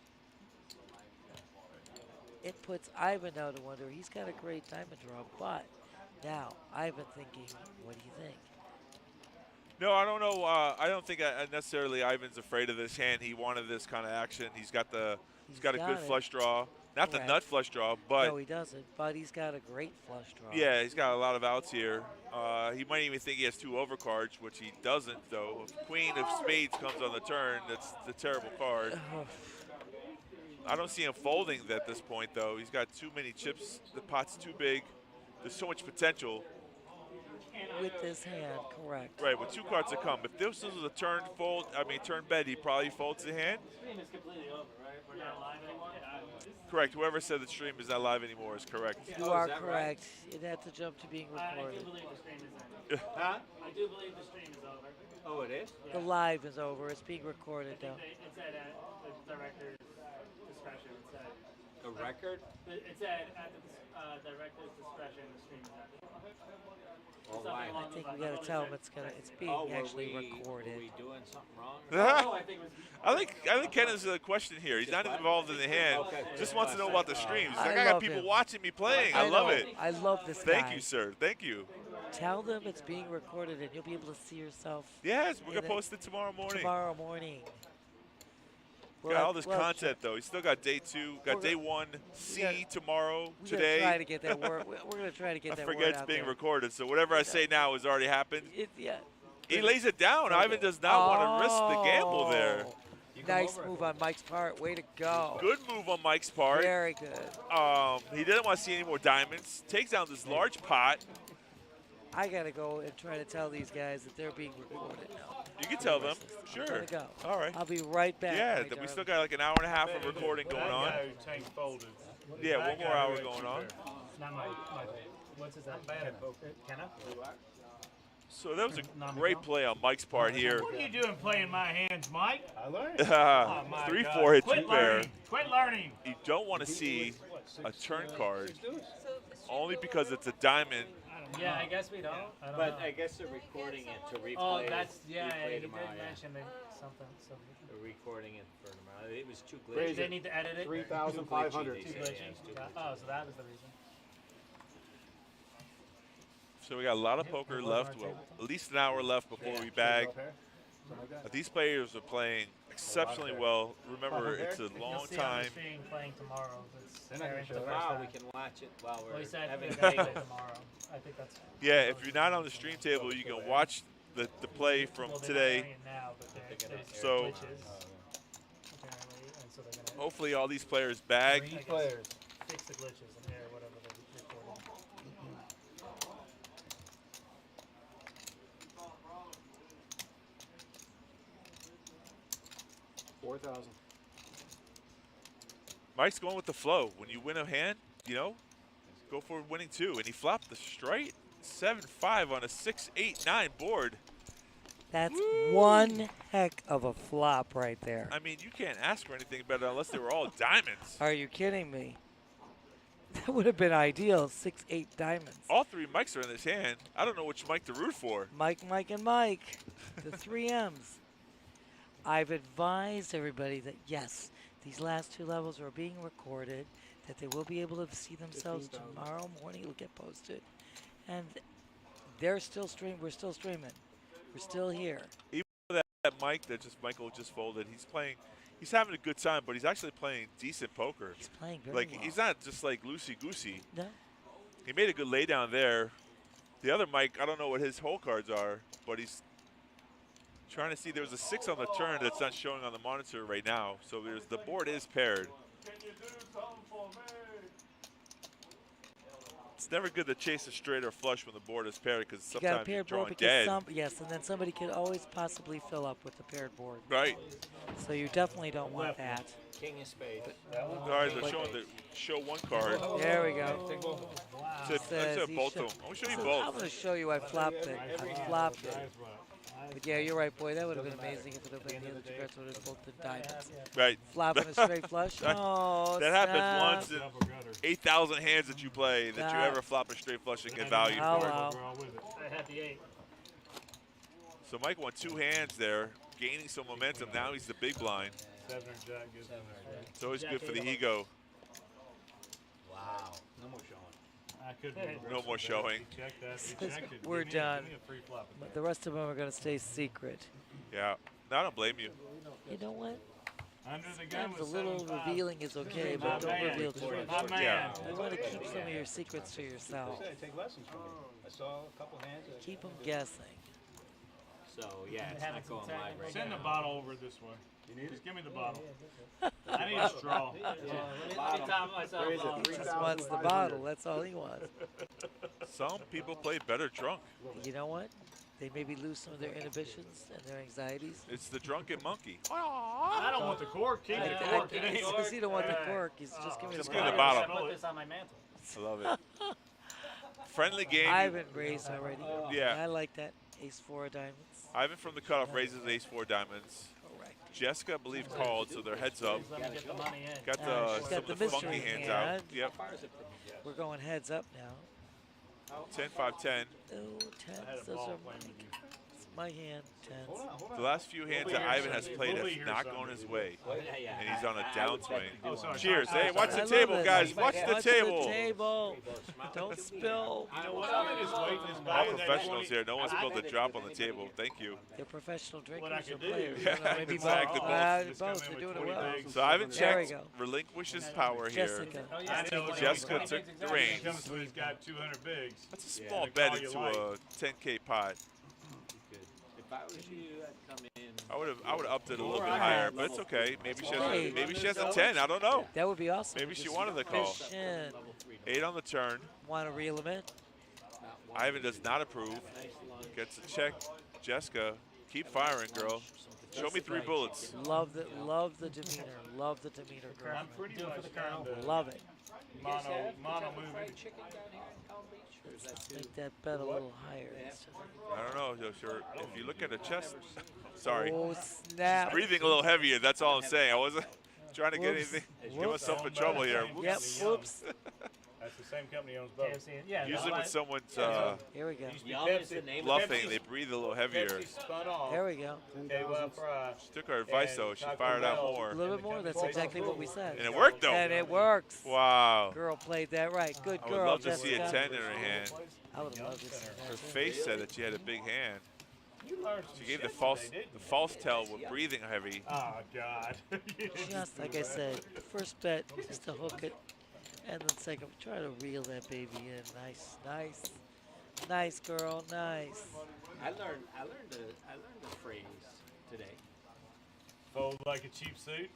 It puts Ivan now to wonder. He's got a great diamond draw, but now Ivan thinking, what do you think? No, I don't know. I don't think necessarily Ivan's afraid of this hand. He wanted this kind of action. He's got a good flush draw. Not the nut flush draw, but no, he doesn't. But he's got a great flush draw. yeah, he's got a lot of outs here. He might even think he has 2 overcards, which he doesn't, though. If Queen of Spades comes on the turn, that's the terrible card. I don't see him folding at this point, though. He's got too many chips. The pot's too big. There's so much potential. With this hand, correct. Right, with 2 cards to come. If this was a turn bet, he probably folds the hand. Stream is completely over, right? We're not live anymore? Correct. Whoever said the stream is not live anymore is correct. You are correct. It had to jump to being recorded. I do believe the stream is over. Huh? I do believe the stream is over. Oh, it is? The live is over. It's being recorded now. It's at the director's discretion. A record? It's at the director's discretion. The stream is at. Oh, why? I think we got to tell him it's being actually recorded. Were we doing something wrong? I think it was. I think Ken has a question here. He's not involved in the hand. Just wants to know about the streams. He's like, I got love people him. watching me playing. I love it. I love this guy. Thank you, sir. Thank you. Tell them it's being recorded and you'll be able to see yourself. Yes, we're gonna post it tomorrow morning. Tomorrow morning. Got all this content though. He's still got day 2, got day 1 C tomorrow, today. We're gonna try to get that word. We're gonna try to get that word out I forget it's being there. recorded, so whatever I say now has already happened. Yeah. He lays it down. Ivan does not want to risk the gamble there. Nice move on Mike's part. Way to go. Good move on Mike's part. Very good. He didn't want to see any more diamonds. Takes down this large pot. I gotta go and try to tell these guys that they're being recorded now. You can tell them. Sure. I'm gonna go. All right. I'll be right back. Yeah, we still got like an hour and a half of recording going on. Yeah, one more hour going on. Not my what's his name? Kenna? So that was a great play on Mike's part here. What are you doing playing my hands, Mike? I learned. 3-4 hit 2 pair. Quit learning. You don't want to see a turn card only because it's a diamend. Yeah, I guess we don't. I don't know. I guess they're recording it to replay. Oh, that's replay he did tomorrow, mention something. So they're recording it for tomorrow. It was too glitchy. they need to edit it. 3,500. Too glitchy. Oh, so that was the reason. So we got a lot of poker left. Well, at least an hour left before we bag. These players are playing exceptionally well. Remember, it's a long time. Playing tomorrow. Tomorrow we can watch it while we're having tomorrow. I think that's. Yeah, if you're not on the stream table, you can watch the play from today. So hopefully all these players bag. 3 players. Fix the glitches in there, whatever they recorded. 4,000. Mike's going with the flow. When you win a hand, go for winning 2. And he flopped the straight 7-5 on a 6-8-9 board. That's one heck of a flop right there. I mean, you can't ask for anything better unless they were all diamonds. Are you kidding me? That would have been ideal, 6-8 diamonds. All 3 Mikes are in this hand. I don't know which Mike to root for. Mike, and Mike, the 3 M's. I've advised everybody that, yes, these last 2 levels are being recorded, that they will be able to see themselves tomorrow morning. It'll get posted. And they're still streaming. We're still streaming. We're still here. Even that Mike that Michael just folded, he's having a good time, but he's actually playing decent poker. He's playing very well. He's not just like loosey-goosey. No. He made a good laydown there. The other Mike, I don't know what his hole cards are, but he's trying to see. There was a 6 on the turn that's not showing on the monitor right now. So the board is paired. It's never good to chase a straight or flush when the board is paired because You got a sometimes you're paired drawing board because dead. yes, and then somebody could always possibly fill up with the paired board. Right. So you definitely don't want that. King of spades. All right, they're showing the show one card. There we go. Let's Says he both should- of them. I'm going to show you I'm both. going to show you I flopped it. I flopped it. But yeah, you're right, boy. That would have been amazing if it would have been the other two cards would have both been diamonds. Right. Flopping a straight flush. That Oh, happens snap. once in 8,000 hands that you play that you ever flop a straight flush and get valued Oh, for it. wow. I had the 8. So Mike won 2 hands there, gaining some momentum. Now he's the big blind. 7 or jack gives him a It's always good for the ego. Wow. No more showing. I could be No more showing. Check that. You checked it. We're Give me a- done. give me a free flop. But the rest of them are going to stay secret. Yeah. No, I don't blame you. You know what? Under the gun Sometimes a with little 7-5. revealing is okay, My but don't man. reveal too My much. man. Yeah. You want to keep some of your secrets to yourself. Take lessons from me. I saw a couple hands. Keep them guessing. So, yeah, it's not going live right Send the now. bottle over this way. Just give me the bottle. I need a straw. He just wants the bottle. That's all he wants. Some people play better drunk. You know what? They maybe lose some of their inhibitions and their anxieties. It's the drunken monkey. I don't want the cork. Keep the cork. It ain't Because he don't want the cork. He's just giving Just the give me the bottle. bottle. Put this on my mantle. I love it. Friendly game. Ivan raised already. Yeah. I like that. Ace 4 of diamonds. Ivan from the cutoff raises ace 4 diamonds. Correct. Jessica, I believe, called, so they're heads up. Let me get the money in. Got She's the got some the of the funky mystery hands out. hand. Yep. We're going heads up now. 10, 5, 10. Oh, tens. Those are my hand. Tens. The last few hands that Ivan has played have not gone his way, and he's on a downswing. Cheers. Hey, watch I the love table, it. guys. Watch the table. table. Don't spill. You know what? I'm just waiting this All bag. professionals here. No one spilled a drop on the table. Thank you. They're professional What I drinkers or could do. players. Yeah, You know, maybe exactly. both. Just come Both. in They're with doing it 20 well. bags. So Ivan There we checked, go. relinquishes power here. Jessica. I know. Jessica took the reins. Comes when he's got 200 bigs. That's a small They bet call you into light. a 10K pot. Good. If I was you, I'd come in. I would have upped it a little bit higher, but it's okay. Maybe she has Hey. a 10. I don't know. That would be awesome. Maybe she Just wanted the call. fish in. 8 on the turn. Want to reel them in? Ivan does not approve. Gets a check. Jessica, keep firing, girl. Show me 3 bullets. Love the demeanor. Love the demeanor, girl. I'm pretty much trying to Love it. mono moving. Make that bet a little higher. I don't know, Joshua. If you look at the chest, sorry, Oh, snap. breathing a little heavier. That's all I'm saying. I wasn't trying to get Whoops. anything. Give myself in trouble here. Yep, whoops. That's the same company owns both. KFC. Yeah. Usually when someone's Here we go. Yum is the name of bluffing, they breathe a little heavier. Pepsi spun off. There we go. KY Fry. She took our advice though. She fired out A more, little bit more. That's exactly what we said. and it worked though. And it works. Wow. Girl played that right. Good I girl, would love to see a Jessica. 10 in her hand. I would love to see Her that. face said that she had a big hand. You learned some She gave shit the today, false tell with breathing heavy. Oh, God. Just like I said, first bet, just to hook it. And then second, try to reel that baby in. Nice, nice. Nice, girl, nice. I learned the phrase today. Fold like a cheap suit.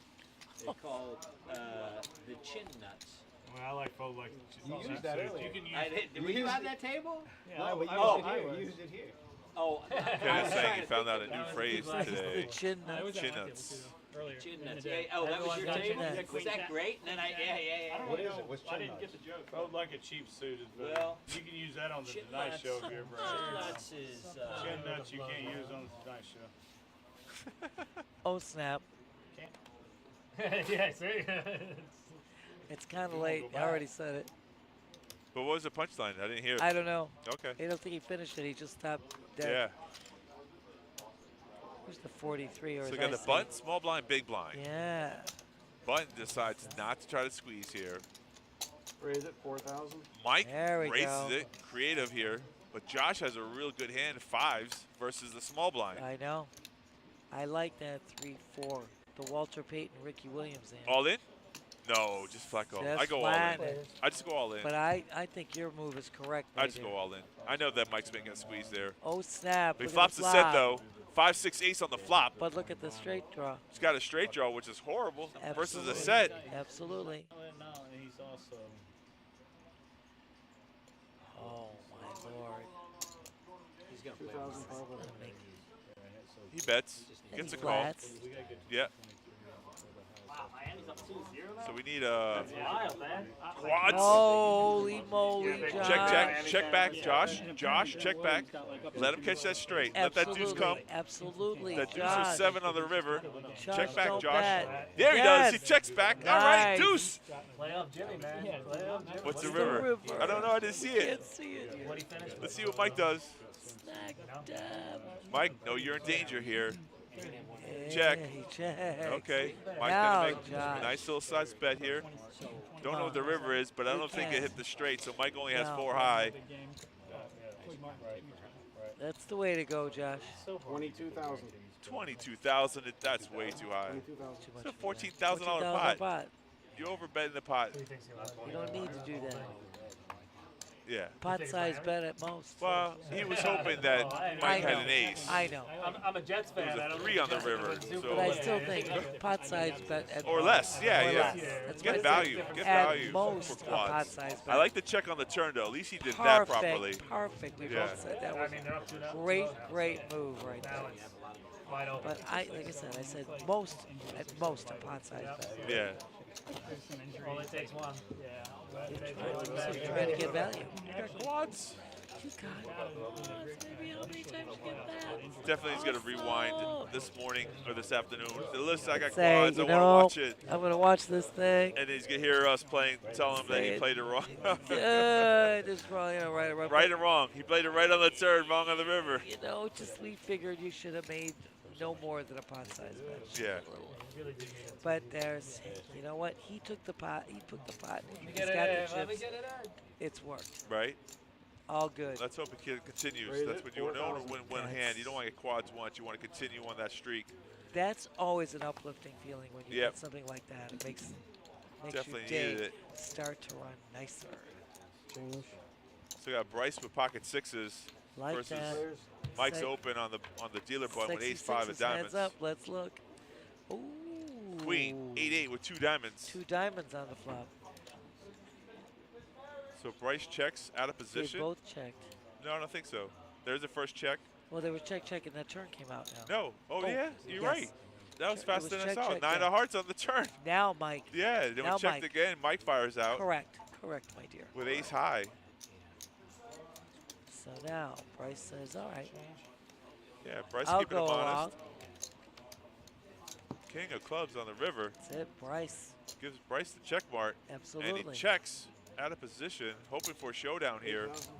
It's called the chin nuts. Well, I like fold like a cheap used that suit. earlier. You can use I did. Were you on that table? No, but you used it here. Oh, Ken's saying he found out a new phrase The today. chin I nuts. was Chin at that nuts. table too, earlier. chin in the nuts. day. Yeah. Oh, that was your Everyone's got table. chin nuts. Was that great? And then yeah. What is it? What's I chin didn't nuts? get the joke. Fold like a cheap suit is better. Well, you can use that on the chin Tonight nuts. Show if you ever Chin nuts is. Chin nuts you can't use on the Tonight Show. Oh, snap. Yeah, see? It's kind of late. I already said it. But what was the punchline? I didn't hear it. I don't know. Okay. I don't think he finished it. He just stopped dead. Yeah. Where's the 43 or So is we got that the button, small blind, big blind. Yeah. Button decides not to try to squeeze here. Raise it 4,000. Mike There we raises go. it, creative here. But Josh has a real good hand, 5s versus the small blind. I know. I like that 3-4. The Walter Payton, Ricky Williams hand. All in? No, just flat call. Just I go flat. all in. I just go all in. But I think your move is correct. I right just there. go all in. I know that Mike's making a squeeze there. Oh, snap. But he Look at flops the the set flop. though. 5, 6, ace on the flop. But look at the straight draw. He's got a straight draw, which is horrible versus a Absolutely. set. Absolutely. No, and he's also Oh my lord. He's gonna play. 2,500. He bets. Any Gets a call. flats? Yeah. Wow, Miami's up 2-0 now? So we need Wild, man. quads. Holy moly, Josh. Check back, Josh. Josh, check back. Let him catch that straight. Let that deuce come. Absolutely. That deuce Josh. was 7 on the river. Josh, Check back, don't Josh. bet. There he Yes. does. He checks back. All right, Nice. deuce. Playoff Jimmy, man. Playoff Jimmy. What's the the river? river? I don't know. I didn't see it. Can't see it. What he finished Let's see what Mike does. Snack dab. Mike, no, you're in danger here. Yeah, Check. he checks. Okay. Mike's Now, going to make Josh. a nice little size bet here. Don't know what the river is, but I don't think it hit the straight, so Mike only has No. 4 high. That's the way to go, Josh. 22,000. 22,000, that's way too high. 22,000. It's a $14,000 pot. You overbet in the pot. You don't need to do that. Yeah. Pot size bet at most. Well, he was hoping that Mike had an ace. I know. I'm a Jets fan. It was I a don't 3 think on the Jets river. would do But I So, still think pot size bet at or most. less. Yeah, Or yeah. less. That's Get what- value. Get at value most for a pot quads. size bet. I like the check on the turn, though. At least he did that properly. Perfect. We Yeah. both said that was they're up to that. great move right there. Wide open. But like I said at most a pot size bet. Yeah. Only takes one. Yeah. You're trying to get value. You got quads. You got quads. Maybe how many times you get that? Definitely he's going to rewind this morning or this afternoon. Listen, I got Say, quads. I you want to know, watch it. I'm gonna watch this thing. And he's going to hear us playing, tell him that Say he it. played it wrong. Just probably right. Right and wrong. He played it right on the turn, wrong on the river. You know, just we figured you should have made no more than a pot size bet. Yeah. But there's, you know what? He took the pot. He put the pot. He's Get got it the in. Let me chips. get it in. It's worked. Right? All good. Let's hope it continues. Raise That's it, what you want to 4,000. win one hand. You don't want to get quads once. You want to continue on that streak. That's always an uplifting feeling when you Yep. get something like that. It makes Definitely your day needed it. start to run nicer. Change. So we got Bryce with pocket sixes Like versus that. Players. Mike's Sec- open on the dealer button with Sexy ace 5 of sixes, diamonds. Heads up. Let's look. Ooh. Queen 8-8 with 2 diamonds. 2 diamonds on the flop. So Bryce checks out of They position. both checked. No, I don't think so. There's the first check. Well, they were check and that turn came out now. No. Oh, yeah, you're yes. right. That was It faster was than I check, saw. check, 9 yeah. of hearts on the turn. Now, Mike. Yeah, then Now we checked Mike. again. Mike fires out Correct, my dear. with ace high. So now Bryce says, "All right, Yeah, Bryce I'll keeping go him honest. along." King of clubs on the river. That's it, Bryce. Gives Bryce the check mark. Absolutely. And he checks out of position, hoping for a showdown here. 8,000.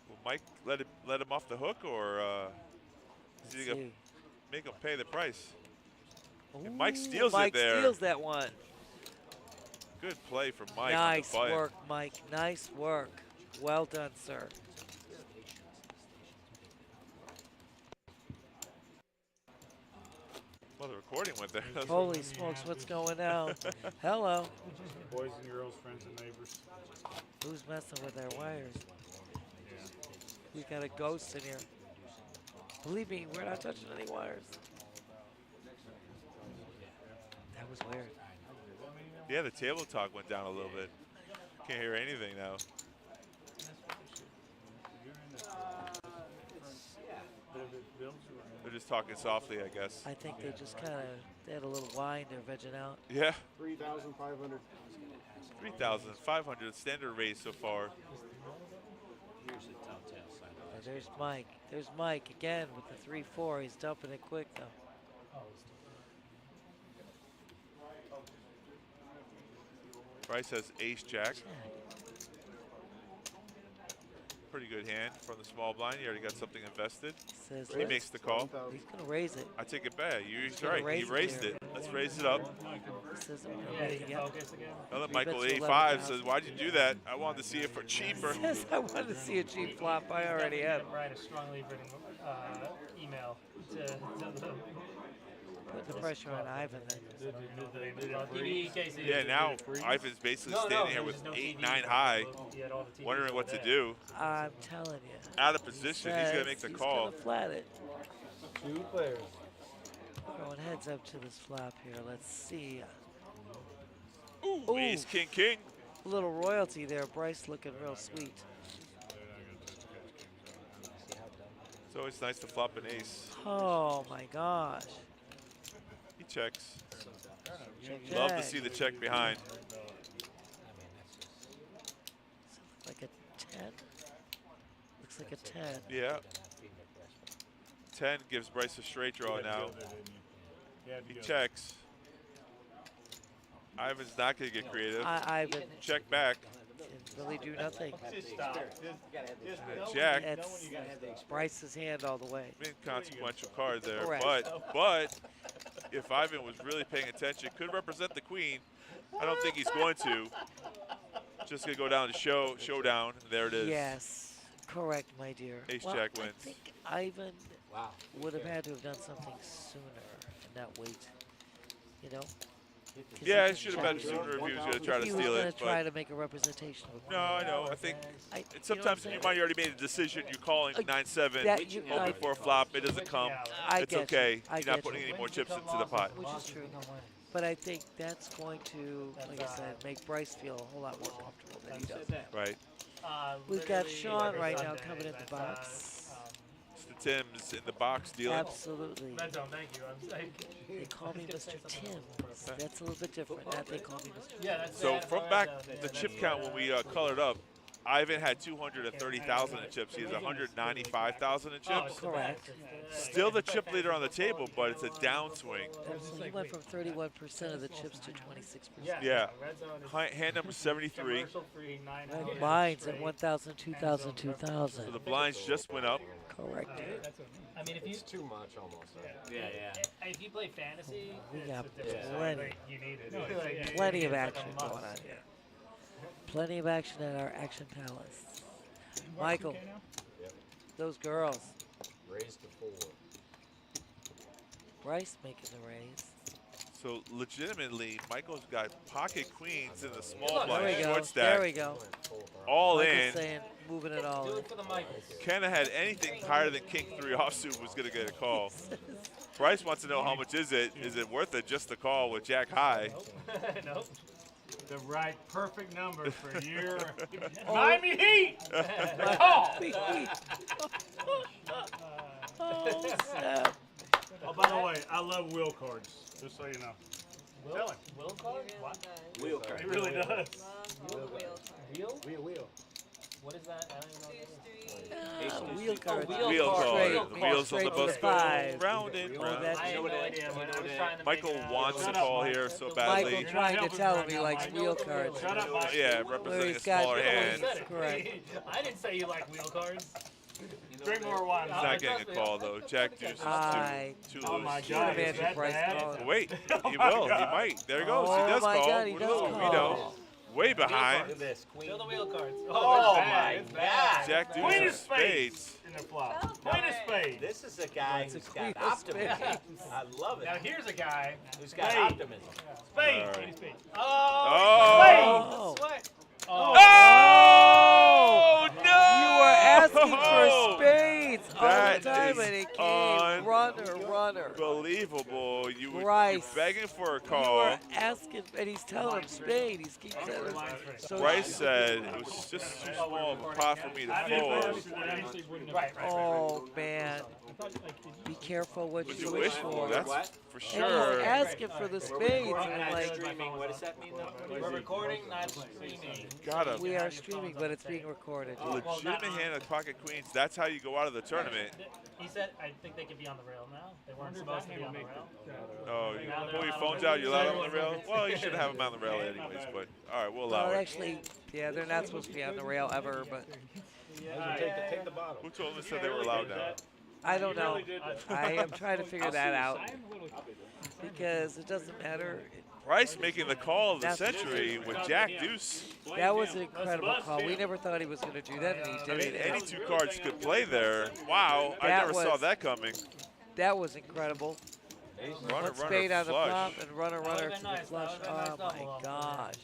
Will Mike let him off the hook, or is he Let's going to see. make him pay the price? Ooh, And Mike steals Mike it there. steals that one. Good play from Mike. Nice on the button. work, Mike. Nice work. Well done, sir. Well, the recording went there. Holy smokes, what's going on? Hello. Boys and girls, friends and neighbors. Who's messing with our wires? We got a ghost in here. Believe me, we're not touching any wires. That was weird. Yeah, the table talk went down a little bit. Can't hear anything now. They're just talking softly, I guess. I think they just kind of, they had a little wine, they're vegging out. Yeah, 3,500. 3,500 standard raise so far. Here's the telltale sign. There's Mike. There's Mike again with the 3-4. He's dumping it quick though. Bryce has ace jack. Pretty good hand from the small blind. He already got something invested. Says He makes the call. 7,000. he's gonna raise it. I take it back. He's gonna right. raise He it raised here. it. Let's raise it up. He says I'm gonna Yeah, raise you it can again. focus again. Another Three Michael bets to 85 11,000. says, "Why'd you do that? I wanted to see it for cheaper." Says I wanted to see a cheap flop. I already have. Write a strongly written email to the Put the pressure on Ivan then. PBKC. Yeah, now Ivan's basically standing here with 8, 9 high, wondering what to do. I'm telling you. Out of position, he's gonna make the call. He's gonna flat it. 2 players. Going heads up to this flop here. Let's see. Ooh, ace, king, king. A little royalty there. Bryce looking real sweet. It's always nice to flop an ace. Oh my gosh. He checks. Check, Love to check. see the check behind. Like a 10? Looks like a 10. Yeah. 10 gives Bryce a straight draw now. He checks. Ivan's not going to get creative. Ivan Check back. can really do nothing. Jack. That's Bryce's hand all the way. Inconsequential card there. Correct. But if Ivan was really paying attention, could represent the queen. I don't think he's going to. Just going to go down to showdown. There it is. Yes, correct, my dear. Ace well, Jack wins. I think Ivan would have had to have done something sooner and not wait. You know? Yeah, it should have been sooner if he was going to try to steal He was it. going to try to make a representation of No, I know. I think sometimes you you might already made a decision. You're calling 9-7, that you- hoping for a flop. It doesn't come. I It's get you. okay. I You're not get putting you. any more chips into the pot. Which is true. But I think that's going to, like I said, make Bryce feel a whole lot more comfortable than he does. Right. We've got Sean right now coming in the box. Mr. Tim's in the box dealing. Absolutely. Red zone, thank you. I'm like, They call me Mr. Tim. That's a little bit different. Now they call me Mr. Tim. yeah, that's So from back the chip count when we colored up, Ivan had 230,000 in chips. He has 195,000 in chips. Correct. Still the chip leader on the table, but it's a downswing. Absolutely. He went from 31% of the chips to 26%. Yeah. Hand number 73. Right, blinds at 1,000, 2,000, 2,000. So the blinds just went up. Correct. I mean, if you Too much almost. Yeah. if you play fantasy, We got plenty. plenty, You need it. plenty of action going on here. Plenty of action at our Action Palace. Michael, those girls. Raised to 4. Bryce making the raise. So legitimately, Michael's got pocket queens in the small There blind we go. short There stack. we go. All Michael's in. saying, moving it all in. Kenna had anything higher than King 3 offsuit was going to get a call. Bryce wants to know how much is it? Is it worth it just to call with Jack high? Nope. The right perfect number for your Miami Heat. Call. Oh, snap. Oh, by the way, I love wheel cards. Just so you know. Wheel card? What? Wheel He card. really does. Love wheel card. Wheel. What is that? I don't even know. Wheel card. Wheel card. Straight, The wheels on the straight bus to go five. round and Oh, round. that's I had no idea. When I was trying to Michael make it out. wants to Shut up, call Mike. here so Michael badly. trying to tell him he likes wheel cards. Shut up, Mike. Yeah, Where representing a he's got smaller hand. Said it. Correct. I didn't say you like wheel cards. Drink more wine. He's not getting a call though. Jack Deuce is too Oh my loose. God, Can you is imagine that Bryce bad? calling? Wait, Oh he my will. He God. might. There he goes. Oh He does my call. God, he What does do we call. know? Way behind. Look at this. Queen. Fill the wheel cards. Oh it's bad. my It's bad. Jack Deuce Queen of of spades spades. in the flop. Queen of spades. This is a guy That's a who's queen got of optimism. spades. I love it. Now here's a guy Who's got spade. optimism. Spade. All right. Queen of spades. Oh. Spade. Oh. Oh no! You were asking for spades all the That time, is and it came runner. Unbelievable. You were Bryce. begging for a You call. were asking, and he's telling him spade. He keeps telling him. So Bryce said it was just too small of a pot for me to fold. Right. Oh man, be careful what What'd you you wish wish for? for. That's What? for And sure. he's asking for the spades, We're and I'm not like, streaming. What does that mean? We're recording, not streaming. Got a we are streaming, but it's being recorded. legitimate hand of pocket queens. That's how you go out of the tournament. He said, I think they could be on the rail now. They weren't supposed to be on the rail. Oh, you pull your phones out. You allow them on the rail. Well, you should have them on the rail anyways. But all right, we'll allow Well, it. actually, yeah, they're not supposed to be on the rail ever, but Take the bottle. Who told us that they were allowed now? I don't know. I am trying to figure that out because it doesn't matter. Bryce making the call of the That's- century with Jack Deuce. That was an incredible call. We never thought he was going to do that, and he I did mean, it. any two cards could play there. Wow, I That never saw was- that coming. That was incredible. Runner, One spade runner, on the flop flush. and runner That would've to been the nice. flush. That would've Oh been nice my double up. gosh.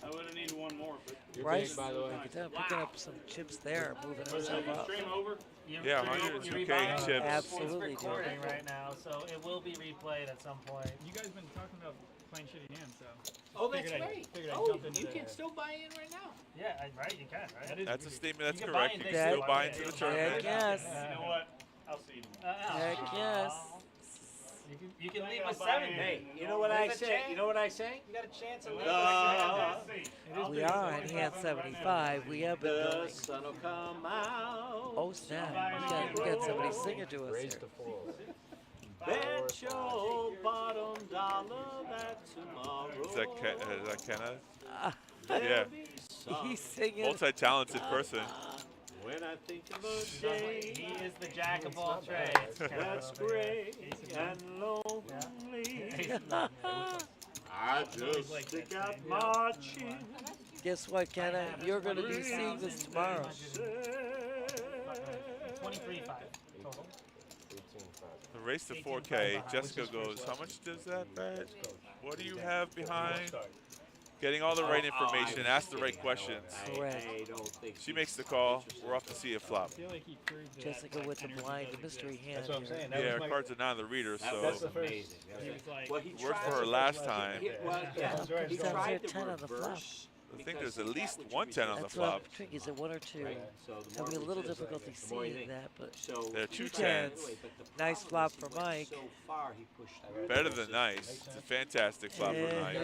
I would have needed one more, but Bryce, by the way. you can tell picking up some chips there, moving himself up. stream over. Yeah, 102K in chips. Absolutely, It's dude. recording right now, so it will be replayed at some point. You guys been talking about playing shitty hands, so. Oh, that's Figured right. Figured I'd Oh, jump into you the- can still buy in right now. Yeah, right. You can, right? That is That's a weird. statement that's You can buy correct. in You can things still too. buy into the Heck tournament. yes. You know what? I'll see you tomorrow. Heck yes. You can leave gotta with buy 7. in. Hey, you know what I There's a say? chance. You know what I say? You got a chance of leaving. We are on hand 75. We have been The going. sun will come out. Oh snap! We got somebody singing to us Raise here. to 4. Bet your bottom dollar that tomorrow Is that Kenna? Ah, Yeah. there'll be sun. he's singing. Multi-talented person. When I think of a day He is the jack of all trades. that's gray and lonely, I just stick out my chin. Guess what, Kenna? You're going to be seeing this tomorrow. 23.5 total. 18.5. The race to 4K. Jessica goes, how much does that bet? What do you have behind? Getting all the right information, ask the right questions. Correct. I don't think She makes the call. We're off to see a flop. I feel like he proved that Jessica with the energy blind does mystery exist. hand. That's what I'm here. saying. Yeah, her cards are not on the reader, that so was the first- amazing. He was like, Well, he worked tried for her to- last time. He, well, yeah, That's right. he Sounds tried like to 10 on the flop. reverse. I think because there's at he least switched one 10 on the That's flop. what the trick is. At 1 or 2. Right. So the There'll be a more little resistance, difficulty the more you seeing think. that, but So There are two Two tens. tens. but the Nice problem flop is for he went Mike. So far he pushed through. Better than nice. It's a fantastic flop for Yeah, nice.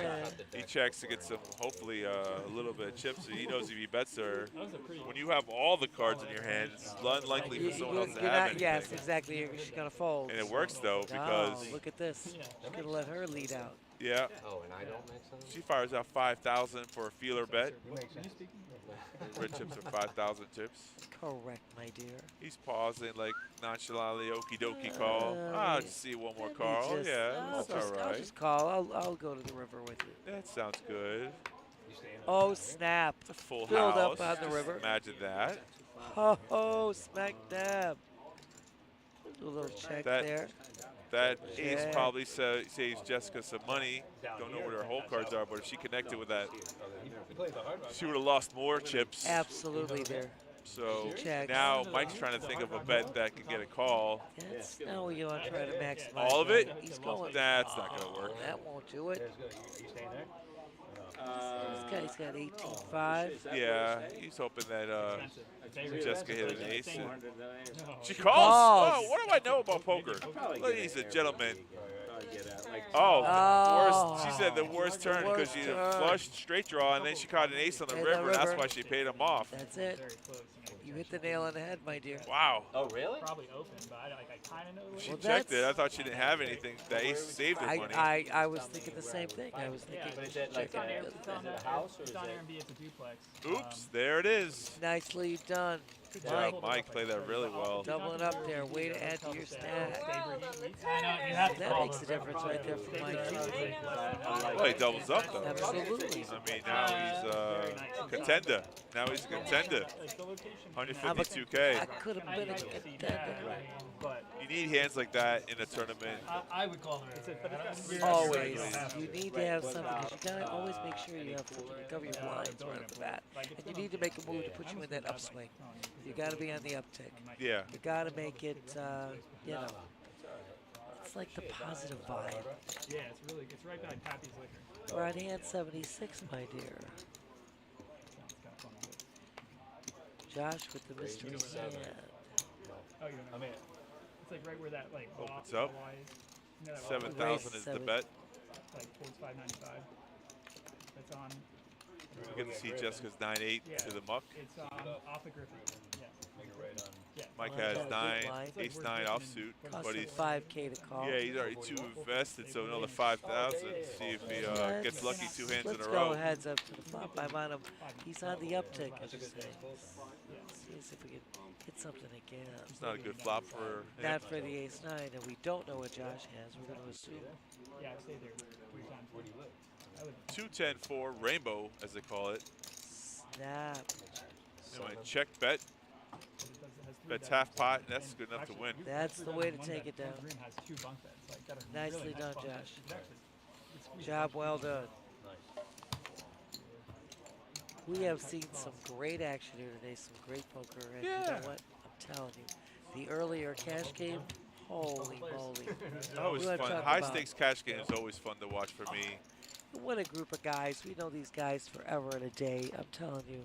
yeah. He checks to get some, hopefully, a little bit of chips. So he knows if he bets her. that was a pretty. When you have all the cards in your hand, it's unlikely for someone else to you're have not, anything. yes, exactly. She's going to fold. And it works though Oh, because look at this. She's going to let her lead out. yeah, Oh, and I don't make sense? she fires out 5,000 for a feeler bet. You make sense. Red chips are 5,000 chips. Correct, my dear. He's pausing like nonchalantly, okie dokie call. I'll just see one more Let me call. just- Yeah, I'll that's all I'll right. just call. I'll go to the river with you. That sounds good. Oh, snap. It's a full Build house. up on the Just river. Imagine that. Oh, smack dab. Do a little check That- there. That ace Check. probably saves Jessica some money. Don't know what her whole cards are, but if she connected with that, she would have lost more chips. Absolutely there. So Check. now Mike's trying to think of a bet that could get a call. That's now you want to try to maximize. All of it? He's going. That's not going to work. That won't do it. You staying there? This guy's got 18.5. Yeah, he's hoping that Jessica hit an ace. No. She Calls. calls. Oh, what do I know about poker? Ladies and gentlemen. Oh, worst. She said the worst turn because she Worst turn. flushed straight draw and then she caught an ace on the In the river. That's river. why she paid him off. That's it. Very close. You hit the nail on the head, my dear. Wow. Oh, really? Probably open, but I kind of know the way. She Well, checked it. I that's- thought she didn't have anything. The ace saved her money. I was thinking the same thing. I was Yeah, thinking. but is it like it's on a- Air- is it's it on a Air- house or it's is on it- Airbnb. It's a duplex. Oops, there it is. Nicely done. Good Mike, job, Mike. Played that really well. doubling up there. Way to add to your stack. I know, you have to That call makes a them. difference right there for Mike. Well, he doubles up though. Absolutely. I mean, now he's a contender. Now he's a contender. 152K. I could have been a contender. But You need hands like that in a tournament. I would call them. Always. You need to have something because you gotta always make sure you have something to cover your blinds right off the bat. And you need to make a move to put you in that upswing. You gotta be on the uptick. Yeah. You gotta make it, you know, it's like the positive vibe. yeah, it's right by Pappy's Liquor. We're on hand 76, my dear. Sounds kind of fun. Josh with the mystery hand. Oh, you know. It's like right where that like Opens wall up. is. You know that wall? 7,000 is the bet. Like towards 595. That's on. You get to see Jessica's 9-8 to the muck. It's off the Griffin. Yes. Yeah. Mike Oh, has good 9, line. ace 9 offsuit, Cost but him he's 5K to call. yeah, he's already 2 invested, so another 5,000. See if he gets lucky 2 hands in Let's a go row. heads up to the flop. I'm on him. He's on the uptick, as you say. See if we can hit something again. It's not a good flop for him. Not for the ace 9, and we don't know what Josh has. We're going to assume. Yeah, I stayed there 3 times. Where do you live? I live 2-10-4 rainbow, as they call it. Snap. Anyway, check bet. Bet's half pot, and that's good enough to win. That's the way to take it down. Green has 2 bunk beds. Like, got a Nicely really nice done, bunk bed. Josh. It's actually- it's Job well done. We have seen some great action here today, some great poker, and you know what? I'm telling you, the earlier cash game Holy moly. Always We wanna fun. talk High about- stakes cash game is always fun to watch for me. What a group of guys. We know these guys forever and a day. I'm telling you.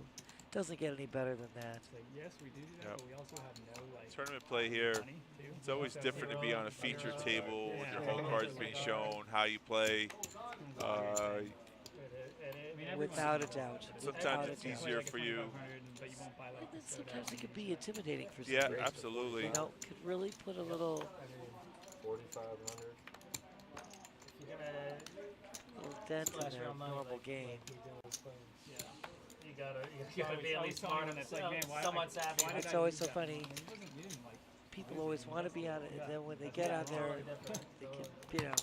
Doesn't get any better than that. So yes, we do that, Yep. but we also have no like Tournament play here. money too. It's always different to be on a feature table with your home Yeah. cards being shown, how you play. Without a doubt. Sometimes it's easier for you. But you won't buy like And then the soda. sometimes it could be intimidating for some Yeah, reason. absolutely. You know, could really put a little 4,500. little dent in their normal game. Yeah. You gotta be at least smart and It's like, man, why somewhat savvy. why did It's I always use so that? funny. He wasn't using, like, People always want to be on it, and then when they get on there, they can, you know,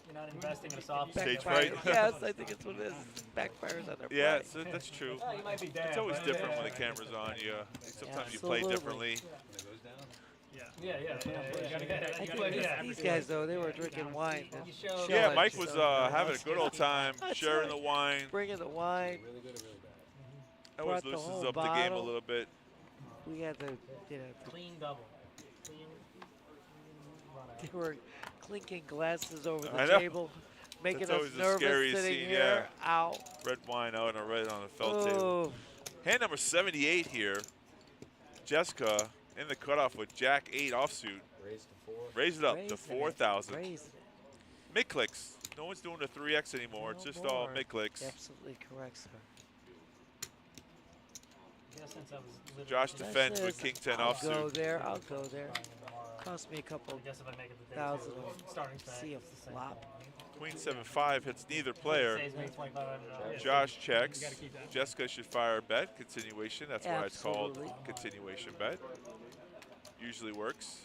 You're not investing in a soft Stage backfire. fright. Yes, I think it's what it is. Backfires on their Yeah, play. so that's true. Oh, you might be dead. It's always but- different when the camera's on you. Sometimes you play Absolutely. differently. Yeah. You gotta get I it. think these guys, though, they were drinking wine. and You show- Yeah, chilling, Mike was so- having a good old time, That's sharing right. the wine. Bringing the wine. Really good or really bad? Always brought the loosens whole up the game a bottle. little bit. We had the, you know, Clean double. Clean run out. they were clinking glasses over I the know. table, making That's us always the nervous scariest sitting scene, here. Ow. Red wine out and a red on the felt table. Oh, Hand number 78 here. Jessica in the cutoff with Jack 8 offsuit. Raised to 4. Raise it up to raising it, 4,000. raising it. Mid clicks. No one's doing the 3X anymore. It's No just all more. mid clicks. Absolutely correct, sir. Yeah, since I was literally Josh just defends This with is- King 10 I'll go offsuit. there. I'll go there. buying tomorrow. Cost me a couple I guess if I make it the day thousand two, to starting stack, see a it's the same flop. thing. Queen 7-5 hits neither player. Saves me $2,500. Josh checks. You gotta keep that. Jessica should fire a bet. Continuation. That's why it's called Absolutely. continuation bet. Usually works.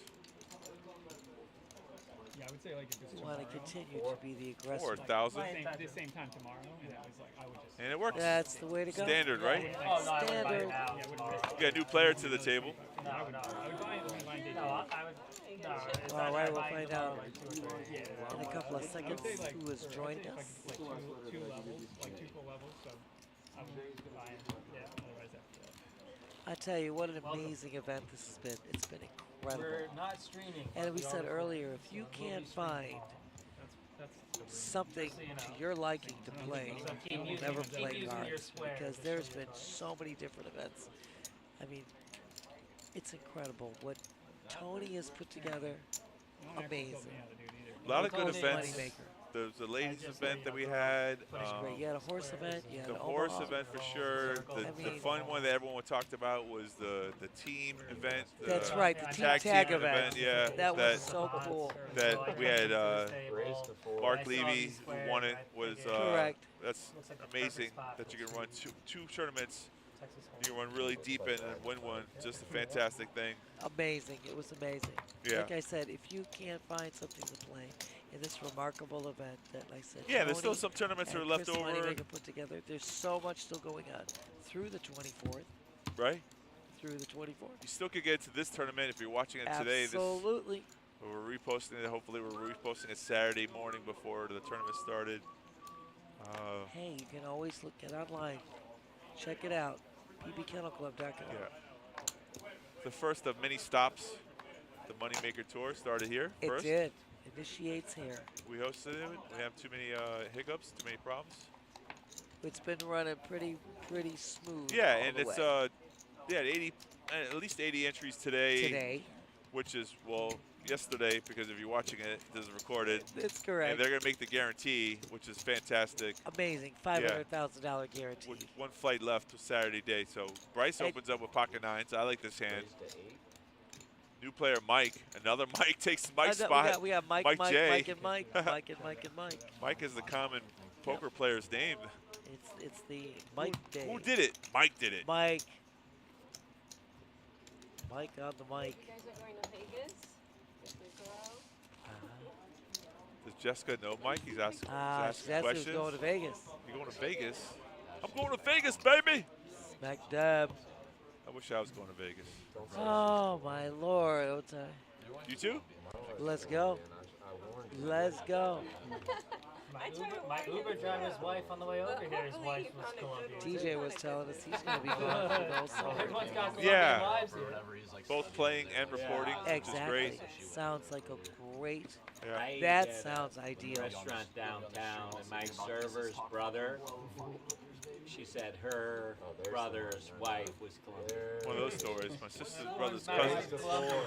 Yeah, I would say like if it's You want to tomorrow, continue to be the aggressor. 4,000. the same time tomorrow, and it was like I would just. And it works. That's the way to go. Standard, right? Oh, no, I wouldn't buy it Standard. now. Yeah, tomorrow. wouldn't You got a new player to the table. No, no. I would buy it when mine did. No, I would. No, it's All not right, that we'll buying find tomorrow, out like 2 or 3. In a couple of seconds, say, like, who has joined Like, us. like two levels, like 2 full levels. So I would buy it. Yeah. Otherwise, after that. I tell you, what an amazing event this has been. It's been incredible. We're not streaming. And we but said are earlier, if you We'll be can't streaming find tomorrow. That's something So you know. to your liking to play, So keep you'll using- never keep play using your cards square because to there's show been your cards. so many different events. I mean, it's incredible what Tony has put together. no one actually told Amazing. me how to do it either. A lot of It's good always events. moneymaker. There's the ladies just event so that we you know, had. Great. You had a horse event. You had The an horse Omaha. event for sure. I The mean- fun one that everyone talked about was the team event. That's the right, the team tag tag team event. Yeah, That was so cool. that we had Raised to 4. Mark I saw Levy these who squares, won it I was figured- Correct. that's Looks like the perfect amazing spot that for you can run two tournaments. Texas You can run really deep in and win one. Just a fantastic thing. Amazing. It was amazing. Yeah. Like I said, if you can't find something to play in this remarkable event that, like I said, Yeah, there's still Tony some tournaments that are and left Chris over, Moneymaker put together. There's so much still going on through the 24th. right? Through the 24th. You still could get to this tournament if you're watching it today. Absolutely. We're reposting it. Hopefully, we're reposting it Saturday morning before the tournament started. Hey, you can always look it online. Check it out. pbkennelclub.com. Yeah. The first of many stops. The Moneymaker Tour started here It first. did. Initiates here. We hosted it. We have too many hiccups, too many problems. It's been running pretty smooth. Yeah, all and the it's way. at least 80 entries today. Today. Which is yesterday, because if you're watching it, this is recorded. That's correct. And they're gonna make the guarantee, which is fantastic. Amazing. $500,000 guarantee. With one flight left to Saturday day. So Bryce And- opens up with pocket nines. I like this hand. Raised to 8. New player Mike. Another Mike takes Mike's I know, spot. we got Mike, Mike J. Mike, and Mike. Mike and Mike and Mike. Mike is the common poker player's name. It's the Mike day. Who did it? Mike did it. Mike. Mike on the mic. You guys are going to Vegas with the girl. Does Jessica know Mike? He's asking, That's who's questions. going to Vegas. You going to Vegas? I'm going to Vegas, baby. Smack dab. I wish I was going to Vegas. Oh my Lord, Otai. You too? Let's go. I warned you. Let's go. My Uber driver's wife on the way over here, his wife was Colombian. TJ was telling us he's going to be going for those songs. Everyone's got Colombian Yeah. wives here. Both playing and reporting, which is Exactly. great. Sounds like a great. Yeah. I That ate at sounds a ideal. restaurant downtown, and my server's brother, she said her brother's wife was Colombian. One of those stories. My sister's brother's Married cousin. to Colombian.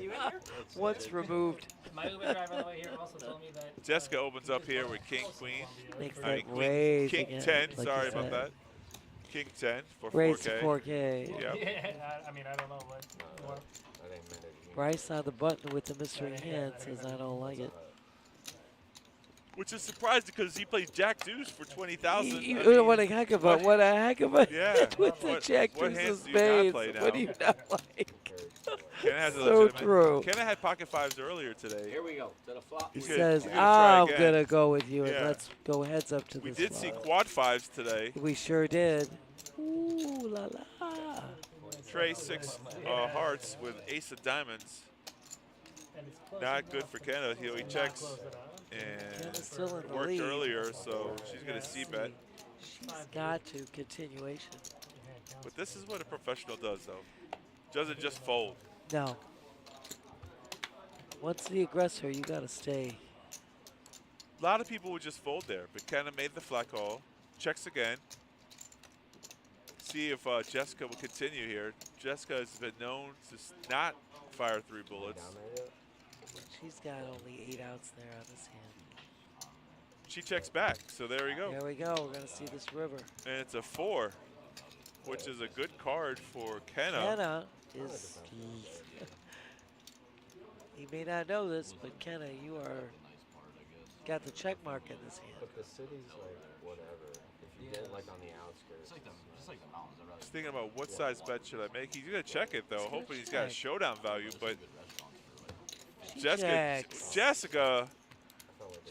You in here? Once removed. My Uber driver on the way here also told me that Jessica opens up here with King, Queen. Makes I mean, that raise King again, 10, like sorry you about said. that. King 10 for Raise to 4K. 4K. Yep. Yeah, I mean, I don't know what more. I didn't mean it. Bryce on the button with the mystery hand says, I don't like it. Which is surprising because he played Jack Deuce for 20,000. What a heck of a, what a heck of a Yeah. hit with the What- Jack what Deuce hands of do you not spades. play now? What do you not like? Kenna has a So legitimate. true. Kenna had pocket fives earlier today. Here we go, to the flop. He's He gonna- says, he's gonna try I'm again. going to go with you, and Yeah. let's go heads up to We this did see flop. quad fives today. We sure did. Ooh, la la. Trey 6 hearts with ace of diamonds. And it's close Not enough good for to Kenna. He not checks close it out. and Kenna's still in the worked lead. earlier, so she's going to c-bet. She's got to. Continuation. But this is what a professional does, though. Doesn't just fold. No. Once the aggressor, you got to stay. A lot of people would just fold there, but Kenna made the flat call. Checks again. See if Jessica will continue here. Jessica has been known to not fire 3 bullets. She's got only 8 outs there on this hand. She checks back, so there we go. There we go. We're going to see this river. And it's a 4, which is a good card for Kenna. Kenna is. You may not know this, but Kenna, you are got the check mark in this hand. But the city's like whatever. If you get like on the outskirts. Just thinking about what size bet should I make. He's going to check it, though. gonna Hoping he's got a check. showdown value, but She Jessica checks.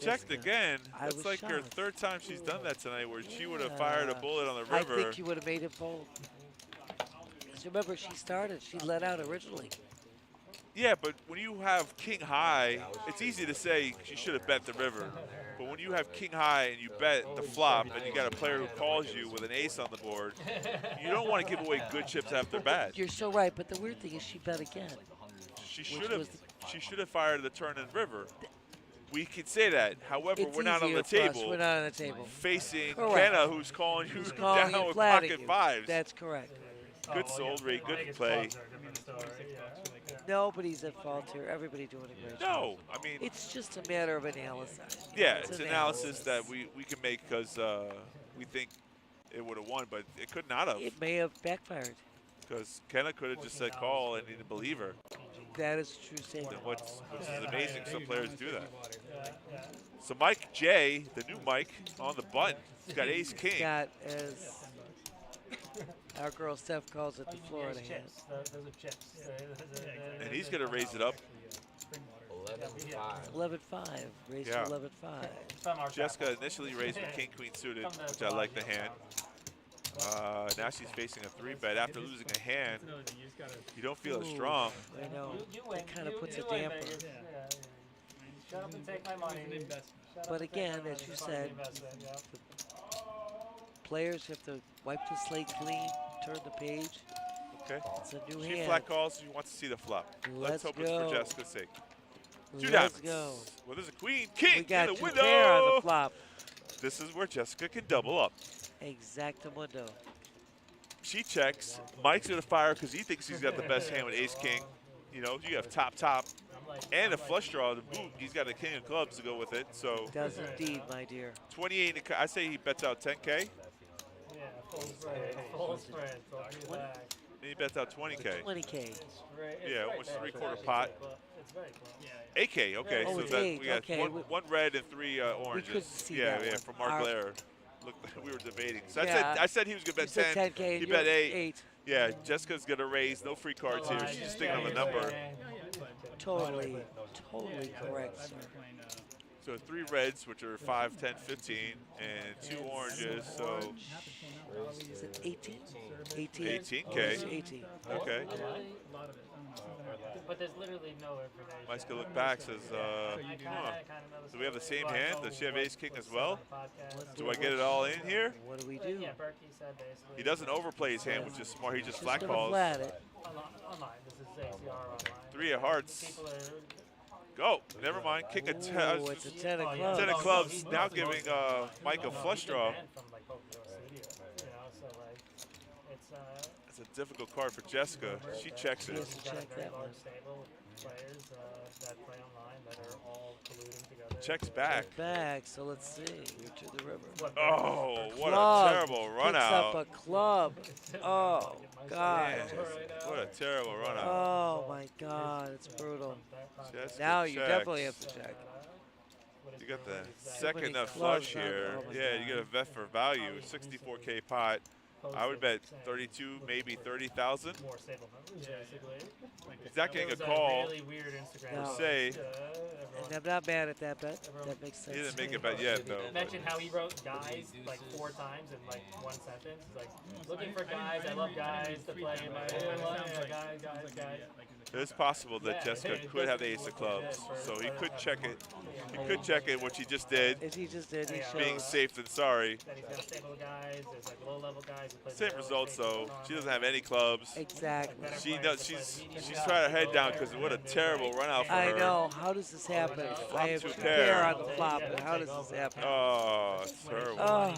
checked again. I That's was like her shocked. 3rd time she's done that tonight, where she would have fired a bullet on the I river. think you would have made it fold. 'Cause remember, she started. She let out originally. Yeah, but when you have king high, it's easy to say you should have bet the river. But when you have king high and you bet the flop and you got a player who calls you with an ace on the board, you don't want to give away good chips after bad. You're so right, but the weird thing is she bet again. She which should have was fired the turn and river. We could say that. However, It's we're not on easier the for us. table We're not on the table. facing Correct. Kenna, who's calling you Who's calling down you with flat at pocket you. fives. That's correct. Good sold rate, good Vegas play. clubs are a different story, yeah. Nobody's at fault here. Everybody doing a great job. No, I mean, It's just a matter of analysis. yeah, it's analysis that we can make because we think it would have won, but it could not have. It may have backfired. Because Kenna could have just said call and he didn't believe her. That is a true statement. And which is amazing. Some players do that. So Mike J, the new Mike, on the button. He's got ace king. Got, as our girl Steph calls it, the Florida hand. Chips. Those are chips. And he's going to raise it up. 11-5. 11-5. Raise Yeah. to 11-5. Jessica initially raised with king queen suited, which I like the hand. Now she's facing a 3-bet after losing a hand. You don't feel as Ooh, strong. I know. You win. It kind of You- puts you a win, damper. Vegas. Yeah. Shut up and take my money. Shut up But and take again, my as money. you It's part of said, the investment, yeah. Players have to wipe the slate clean, turn the page. Okay. It's a new She hand. flat calls. She wants to see the flop. Let's Let's hope it's for go. Jessica's sake. 2 Let's diamonds. go. Well, there's a queen, king We got in the 2 window. pair on the flop. This is where Jessica can double up. Exactamundo. She checks. Mike's going to fire because he thinks he's got the best hand with ace king. You know, you have top, and a flush draw to boot. He's got a king of clubs to go with it. So Does indeed, my dear. 28. I say he bets out 10K. Yeah, full spread. Full spread. So I'll be back. And he bets out 20K. 20K. It's Yeah, very almost close. 3/4 pot. It's very close. Yeah. 8K. Okay, Oh, so it's that 8, we got okay. one red and 3 oranges. couldn't see yeah, that yeah, one. from Mark Our- Blair. Look, we were debating. So Yeah. I said he was going to You bet said 10. 10K and He you're bet 8. 8. Yeah, Jessica's going to raise. No free cards here. She's just thinking of a number. Totally correct, sir. So 3 reds, which are 5, 10, 15, and 2 oranges. So Is it 18? 18. 18K. 18. Okay. A lot of it. I don't know. But there's literally no information. Mike's gonna look back. Says, do we have the same hand? Does she have ace king as well? Do I get it all in here? What do we do? Yeah, Berkey said basically. He doesn't overplay his hand, which is smart. He just flat Gonna calls. flat it. Online. This is ACR online. 3 of hearts. People are. Go. Never mind. King of Oh, it's a 10 of clubs. 10 of clubs. Now giving Mike a flush draw. It's a difficult card for Jessica. She checks it. Yes, check that one. Players that play online that are all colluding together. Checks back. Back, so let's see. You're to the river. Oh, what Club. a terrible run Picks out. up a club. Oh, God. Man, what a terrible run out. Oh, my God. It's brutal. Jessica Now you checks. definitely have to check. You got the many second clubs flush on- here. oh my Yeah, God. you get a vet for value. 64K pot. I would bet 32, maybe 30,000. More stable numbers, basically. He's not getting a There was call. really weird Instagram No. Per se. And I'm not mad at that bet. That makes sense. He didn't to make me. a bet yet, though. Mention how he wrote guys like 4 times in like 1 sentence. He's like, looking for guys, I love guys to play in my guys. It's possible that Jessica could have the ace of clubs, so he could check it. He could check it, which he just did. As he just did, he showed. Being safe than sorry. Then he's got stable guys, there's like low level guys. who play Same the results, base though. on She them. doesn't have any clubs. Exactly. She does. She's trying to head down because what a terrible run out for I her. know. How does this happen? I have to 2 pair. pair on the flop. But how does this happen? Oh, it's terrible. Oh,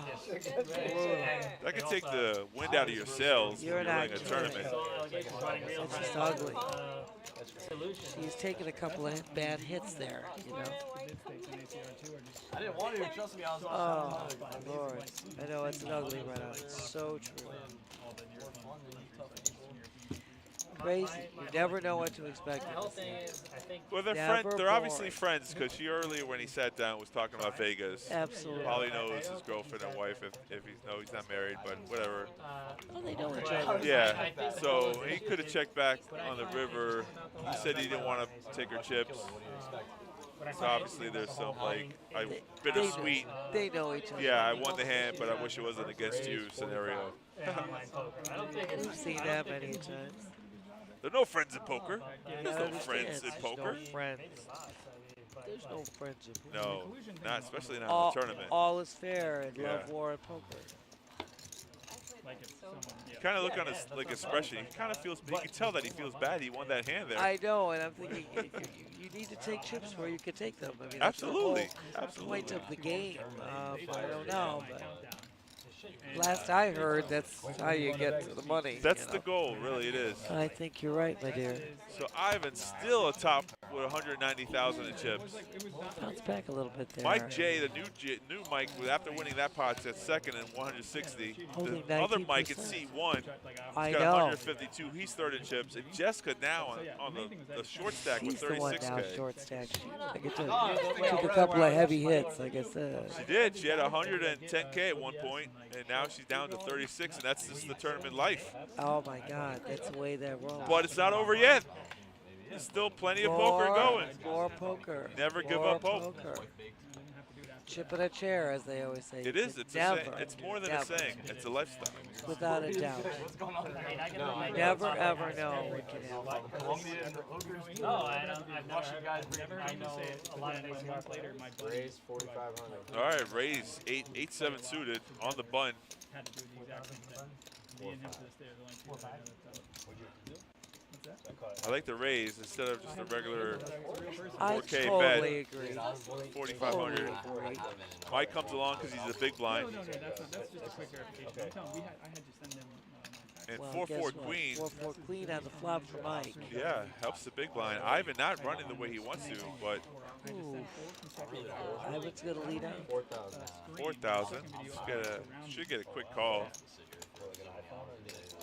That could take the wind out of your sails You're when you're not running a kidding. tournament. it's just ugly. Solution. He's taken a couple of bad hits there, you know. I didn't want to. Trust me, I was Oh, my Lord. I know, it's an ugly run out. It's so true. Crazy. You never know what to expect. The whole thing is, I think. Well, they're Never They're obviously boring. friends because she earlier when he sat down was talking about Vegas. Absolutely. Probably knows his girlfriend and wife if he's not married, but whatever. Oh, they know each other. Yeah. So he could have checked back on the river. He said he didn't want to take her chips. So obviously there's some like bittersweet. They know each other. Yeah, I won the hand, but I wish it wasn't against you scenario. I don't think it's We've seen that many times. There are no friends in poker. I There's no understand. friends in There's poker. No friends. There's no friends in poker. No, not especially not all, in a tournament. all is fair in Yeah. love, war, and poker. Like if someone, yeah. Kind of look on his expression. He kind of feels. You can tell that he feels bad. He won that hand there. I know, and I'm thinking you need to take chips where you can take them. I mean, that's the Absolutely. whole Absolutely. point of the game. I don't know, but last I heard, that's how you get to the money. That's you the know. goal, really. It is. I think you're right, my dear. So Ivan's still atop with 190,000 in chips. Bounce back a little bit there. Mike J, the new Mike, after winning that pot, at second in 160. Holding The other Mike at 19%. C1, I he's got know. 152. He's third in chips. And Jessica now on the short stack with She's the one now, 36K. short stack. I get to took a couple of heavy hits, like I said. She did. She had 110K at one point, and now she's down to 36, and that's just the tournament life. Oh my God, that's the way that rolls. But it's not over yet. There's still plenty of poker going. More poker. Never give more up hope. Poker. Chip in a chair, as they always say. It is. It's never. it's more than never. a saying. It's a lifestyle. Without a doubt. You never ever know what can happen. No, I don't. I've never. I know a lot of ACR players. Raise 4,500. All right, raise 8-7 suited on the bun. Had to do the exact same thing. Me and him to this day are the only two that I know that's out. What's that? I like the raise instead of just a regular I 4K totally bet. agree. 4,500. Totally agree. Mike comes along because he's a big blind. No, that's just a quick verification. I'm telling you, I had to send him my And Well, 4-4 guess what? queen. 4-4 queen on the flop for Mike. Yeah, helps the big blind. Ivan not running the way he wants to, but Ooh. Ivan's gonna lead out. 4,000. 4,000. Should get a quick call.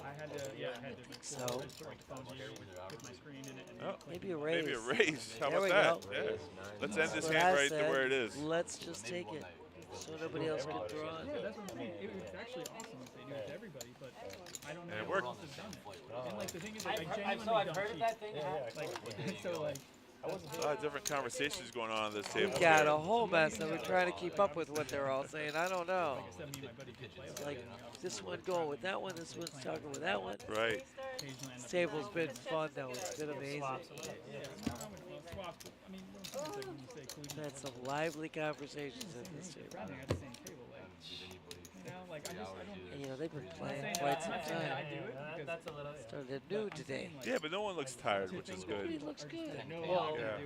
I had to, yeah, I had to So? register my phone here with my screen in it. And Oh, Maybe a raise. maybe a raise. How There about we that? go. Yeah. Let's end That's this what hand I right to said. where it is. Let's just take it, so nobody else can draw yeah, it. that's what I'm saying. It was actually awesome if they do it to everybody, but I don't know And it who worked. else has done it. And like the thing is, like, I I've genuinely don't heard of cheat. that thing. Like, so like, A lot of different conversations going on this table. We've got here. a whole mess, and we're trying to keep up with what they're all saying. I don't know. It's like this one going with that one, this one's talking with that one. Right. This table's been fun, though. It's been amazing. Had some lively conversations at this table. And, you know, they've been playing quite some time. Started at noon today. Yeah, but no one looks tired, which is good. It looks good. Yeah.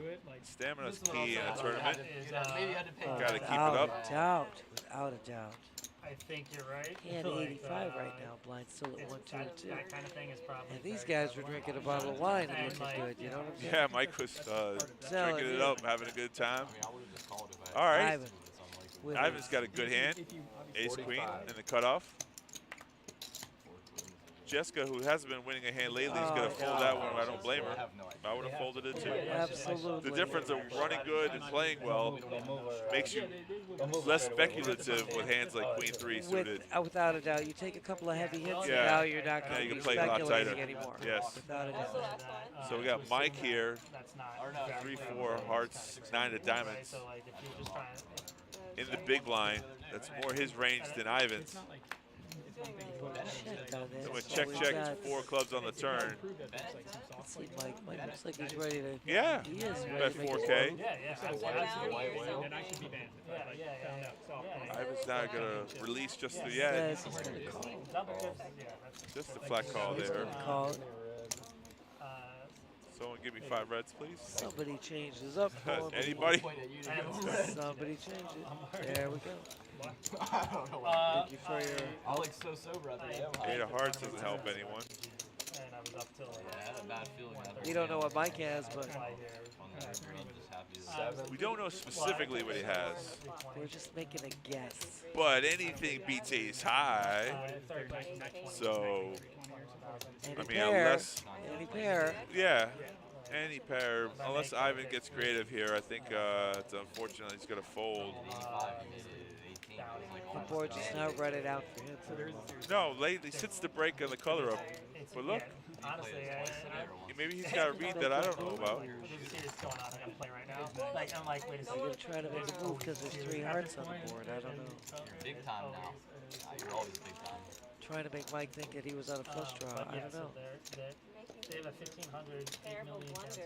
Stamina's key in a tournament. Got to keep it Without up. a doubt. Without a doubt. I think you're right. And 85 right now. Blind still at 1-2-2. That kind of thing is probably. And these guys were drinking a bottle of wine and looking good. You know what I'm saying? Yeah, Mike was drinking it up, having a good time. All right. Ivan's got a good hand. Ace queen in the cutoff. Jessica, who hasn't been winning a hand lately, is going to fold that one. I don't blame her. I would have folded it too. Absolutely. The difference of running good and playing well makes you less speculative with hands like queen three suited. Without a doubt. You take a couple of heavy hits, Yeah. and now you're not going to be play a lot speculating tighter. anymore. Yes. Without a doubt. So we got Mike here. 3-4 hearts, 9 of diamonds. In the big blind. That's more his range than Ivan's. So we check, 4 clubs on the turn. Let's see, Mike. Mike looks like he's ready to. Yeah. He is Bet ready to make 4K. Yeah. Ivan's not going to release just yet. Yes, he's going to call. Just a flat call there. Call it. Someone give me 5 reds, please. Somebody changes up for him. Anybody? Somebody change it. There we go. I don't know. Thank you for your. I look so sober out there. 8 of hearts doesn't help anyone. And I was up till. I had a bad feeling. You don't know what Mike has, but We don't know specifically what he has. we're just making a guess. But anything beats ace high. So, Any I mean, pair, unless, any pair. yeah, any pair. Unless Ivan gets creative here, I think it's unfortunate he's going to fold. The board just not run it out for him. No, lately sits the break on the color up. But look, Honestly, maybe he's got a read that I don't know about. see what's going on. I'm gonna play right now. Like I'm like, wait a I'm second. gonna try to make a move because there's 3 hearts on the board. I don't know. You're big time now. You're always big time. Trying to make Mike think that he was on a flush draw. I don't know. They have a 1,500 8 million guarantee.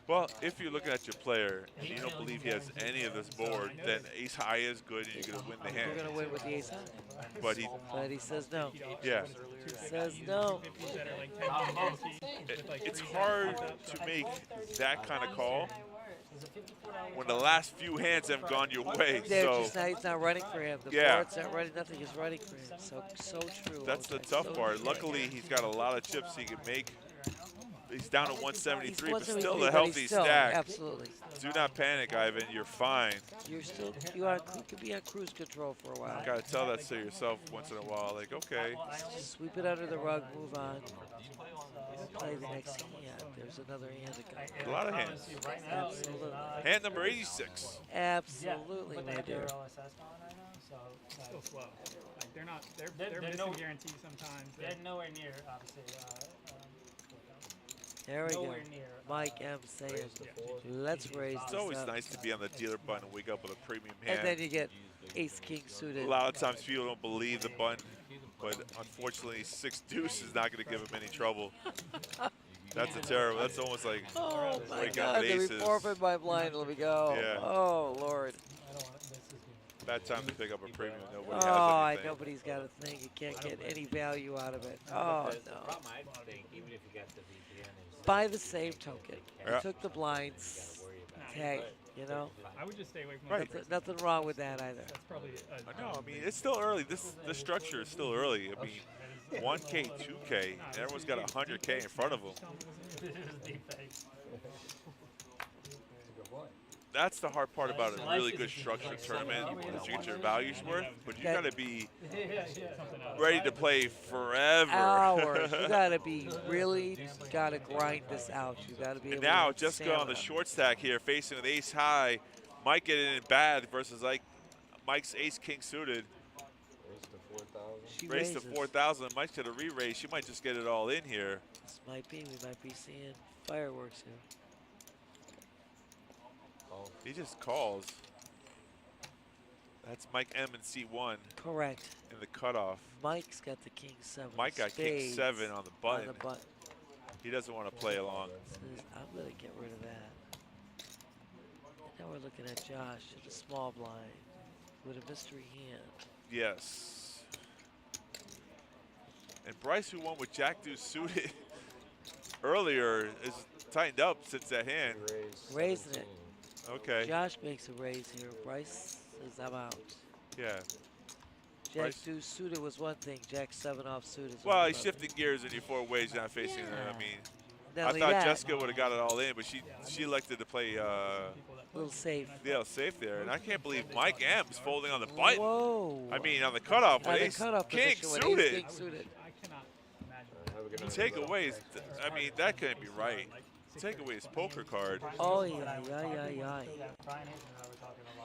Well, if you're looking at your player and you don't believe he has any of this board, then ace high is good and you're going to win the hand. You're gonna win with the ace high. But he says no. Yeah. He says no. It's hard to make that kind of call when the last few hands have gone your way. They're So just not, he's not running for him. The Yeah. board's not running. Nothing is running for him. So true. that's the Okay, tough so part. true. Luckily, he's got a lot of chips he can make. He's down to 173, but He's still 173, a but healthy he's still, stack. Absolutely. Do not panic, Ivan. You're fine. You could be on cruise control for a while. You got to tell that to yourself once in a while. Like, okay. Just sweep it under the rug, move on. Play the next hand. There's another hand to go. A lot of hands. Absolutely. Hand number 86. Absolutely, But they my have their dear. OSS going right now, so Still slow. Like they're not. They're They're missing no- guarantees sometimes. they're nowhere near, obviously. There we go. Nowhere near. Mike M saying, let's raise It's this always up. nice to be on the dealer button and wake up with a premium And then hand. you get ace king suited. A lot of times people don't believe the button, but unfortunately 6 deuce is not going to give him any trouble. That's a terrible. That's almost like Oh my break God! out Let me aces. forfeit my blind. Let me go. Yeah. Oh Lord. Bad time to pick up a premium. Nobody Oh, has anything. nobody's got a thing. You can't get any value out of it. Oh The no. problem I think, even if you got the VPN, is By the same token, Yeah. you took the blinds. Hey, you know, I would just stay away from. Right. nothing wrong with that either. That's probably. I know. I mean, it's still early. This structure is still early. I mean, 1K, 2K, and everyone's got 100K in front of them. That's the hard part about a really good structured tournament, is you get your values worth, but you got to be ready to play forever. Hours. You gotta be really gotta grind this out. You gotta be. And able now to Jessica on the stamina. short stack here, facing with ace high, might get it in bad versus like Mike's ace king suited. She Raise to raises. 4,000. Mike's gonna re-raise. She might just get it all in here. This might be. We might be seeing fireworks here. He just calls. That's Mike M in C1. Correct. In the cutoff. Mike's got the king 7. Mike got king 7 on the button. On the button. He doesn't want to play along. Says, I'm going to get rid of that. Now we're looking at Josh at a small blind with a mystery hand. Yes. And Bryce, who won with Jack Deuce suited earlier, is tightened up since that hand. Raising it. Okay. Josh makes a raise here. Bryce says, I'm out. Yeah. Jack Bryce. Deuce suited was one thing. Jack 7 off suited. Well, he's shifting gears in your 4 ways, not facing her. I mean, Not I only thought that, Jessica would have got it all in, but she elected to play a little safe. yeah, safe there. And I can't believe Mike M's folding on the button. Whoa. I mean, on the cutoff On with the ace cutoff king position with suited. ace king suited. I cannot imagine. Takeaways, I mean, that couldn't be right. Takeaway is poker card. Oh, yeah.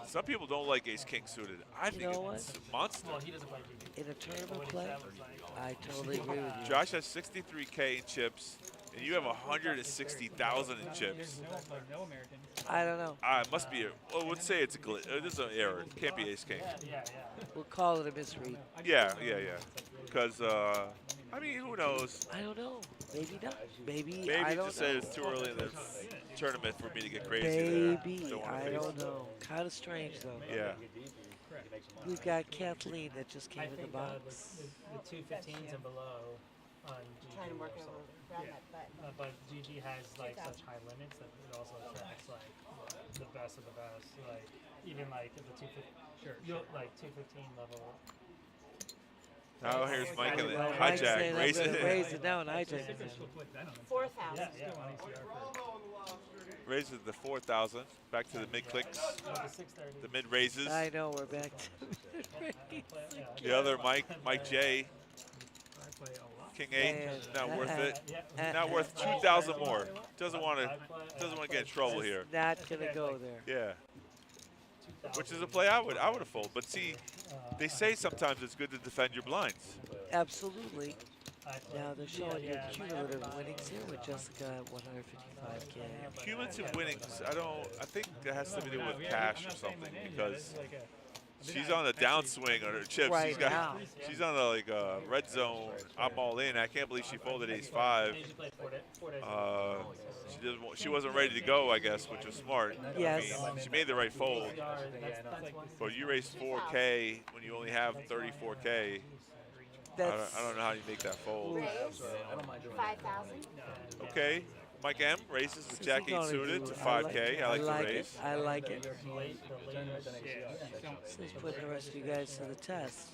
Some people don't like ace king suited. I think know it's a monster. In a tournament play, I totally agree with you. Josh has 63K in chips, and you have 160,000 in chips. No Americans. I don't know. It must be. I would say it's a glitch. This is an error. It can't be ace king. We'll call it a misread. Yeah. Because I mean, who knows? I don't know. Maybe not. Maybe Maybe I don't just know. say it's too early in the tournament for me to get crazy there. Maybe. I don't know. Kind of strange, though. Yeah. We've got Kathleen that just came in the box. The 215s and below on GG. Trying to work also. around that button. But GG has like such high limits that it also attracts like the best of the best. Like even like the 215, like 215 level. Now here's Mike and the Well, Mike's saying hijack. I'm gonna raise it now and hijack it. 4,000. Raises the 4,000. Back to the mid clicks. The mid raises. I know, we're back to The other Mike J. King 8, not worth it. Not worth 2,000 more. Doesn't want to get in trouble here. Not gonna go there. Yeah. Which is a play I would have folded. But see, they say sometimes it's good to defend your blinds. Absolutely. Now they're showing you cumulative winnings here with Jessica at 155K. Cumulative winnings, I think that has to do with cash or something because she's on a downswing on her chips. Right now. She's on a red zone. I'm all in. I can't believe she folded ace 5. She wasn't ready to go, I guess, which was smart. Yes. I mean, she made the right fold. But you raised 4K when you only have 34K. I don't know how you make that fold. Raise 5,000. Okay. Mike M raises with Jack 8 suited to 5K. I like the raise. I like it. This is putting the rest of you guys to the test.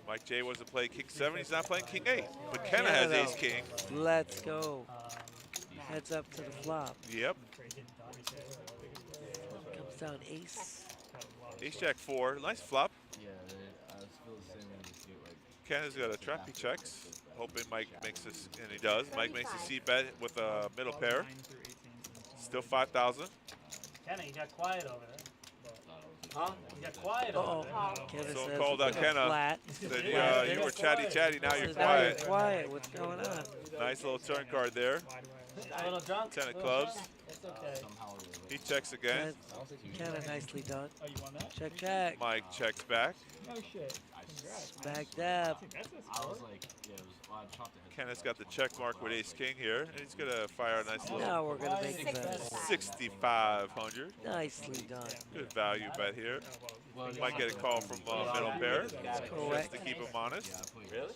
Mike J wasn't playing King 7. He's not playing King 8. But Kenna has ace king. Let's go. Heads up to the flop. Yep. Comes down ace. Ace Jack 4. Nice flop. Yeah, I feel the same when you see it like. Kenna's got a trap. He checks. Hoping Mike makes this, and he does. Mike makes a C bet with a middle pair. Still 5,000. Kenna, you got quiet over there. Huh? You got quiet over there. Kenna So says called out we're Kenna. flat. Said, you were chatty, now you're Says, now you're quiet. quiet. What's going on? Nice little turn card there. A little drunk. 10 of clubs. It's okay. He checks again. Kenna nicely done. Oh, you won that? Check, check. Mike checks back. Oh shit. Congrats. Back dab. I was like, yeah, it was. Well, I chopped it. Kenna's got the check mark with ace king here, and he's gonna fire a nice little Now we're gonna make the bet. 6,500. Nicely done. Good value bet here. Might get a call from middle pair, just correct. to keep him honest. Really?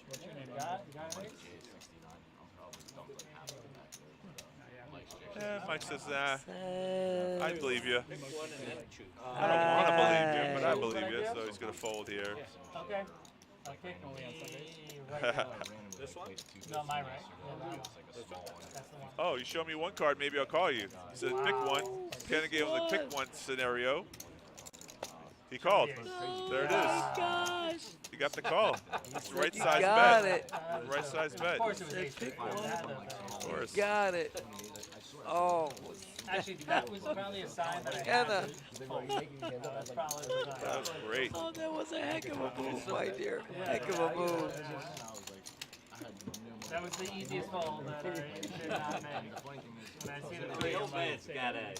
Yeah, Mike says, nah, Says- I believe you. Uh, I don't want to believe you, but I believe you, so he's gonna fold here. Okay. Okay. This one? No, my right. Yeah, that one. That's the one. Oh, you show me one card, maybe I'll call you. He said pick one. Kenna gave him the pick one scenario. He called. There it is. Gosh. He got the call. It's the right You size got bet. it. Right size bet. Of course it was Said ace pick king. one. Of course. Got it. Oh. Actually, that was probably a sign that I had Kenna. to fold. That's probably the sign. That was great. Oh, that was a heck of a move, my dear. Heck of a move. That was the easiest fold that I did not make. When I see the The video, old man's got a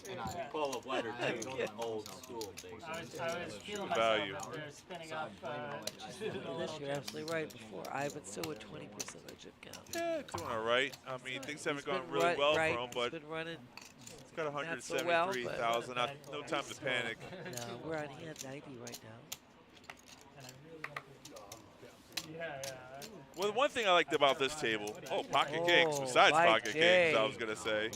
pull of one or two old school things. I was feeling Value. myself up there spinning up. This, you're absolutely right. Before Ivan still with 20% of the chip count. Yeah, doing all right. I mean, things haven't He's gone been really well right, for him, but he's been running. it's got not so well, but- 173,000. No time to panic. No, we're on hand 90 right now. Yeah. Well, the one thing I liked about this table, pocket kings, besides Mike pocket J. kings, I was going to say.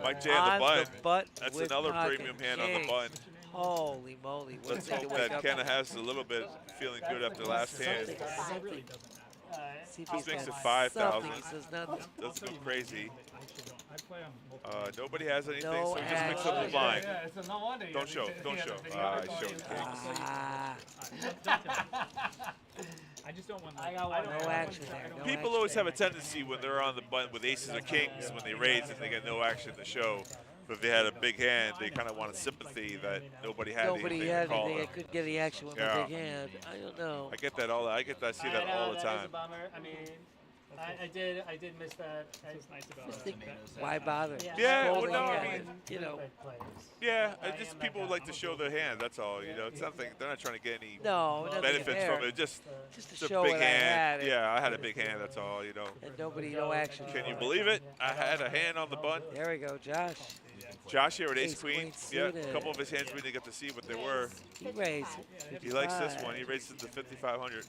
Mike J on On the button. button That's with another pocket premium hand on the kings. button. Holy moly. What Let's did they hope wake that up Kenna has a little bit feeling good after the last hand. Something. See if he's Makes got it 5,000. something. He says nothing. Doesn't go crazy. I play on multiple. Nobody has anything, No so just mix up the action. line. Yeah, it's no wonder. you Don't have show. the- Don't you have show. the video. I It's all showed you. Ah, I just don't want. no action there. No People action. always have a tendency when they're on the button with aces or kings, when they raise and they get no action to show. But if they had a big hand, they kind of wanted sympathy that nobody had Nobody anything had to call anything. I them. couldn't get any action with Yeah. my big hand. I don't know. I get that all. I see that I know, all the that is a time. bummer. I mean, I did miss that. It's nice about Just think, why bother? Yeah, Folding well, no, I hand, mean, you know. Yeah, just people like to show their hand. That's all. You know, it's nothing. They're not trying to get any No, nothing benefits there. from it. Just to it's a show big what I hand. had. Yeah, I had a big hand. That's all. You know. And nobody, no action. Can you believe it? I had a hand on the button. There we go, Josh. Josh here with ace Ace queen. queen Yeah, a suited. couple of his hands we didn't get to see what they were. He raised. He likes this 55. one. He raises to 5,500.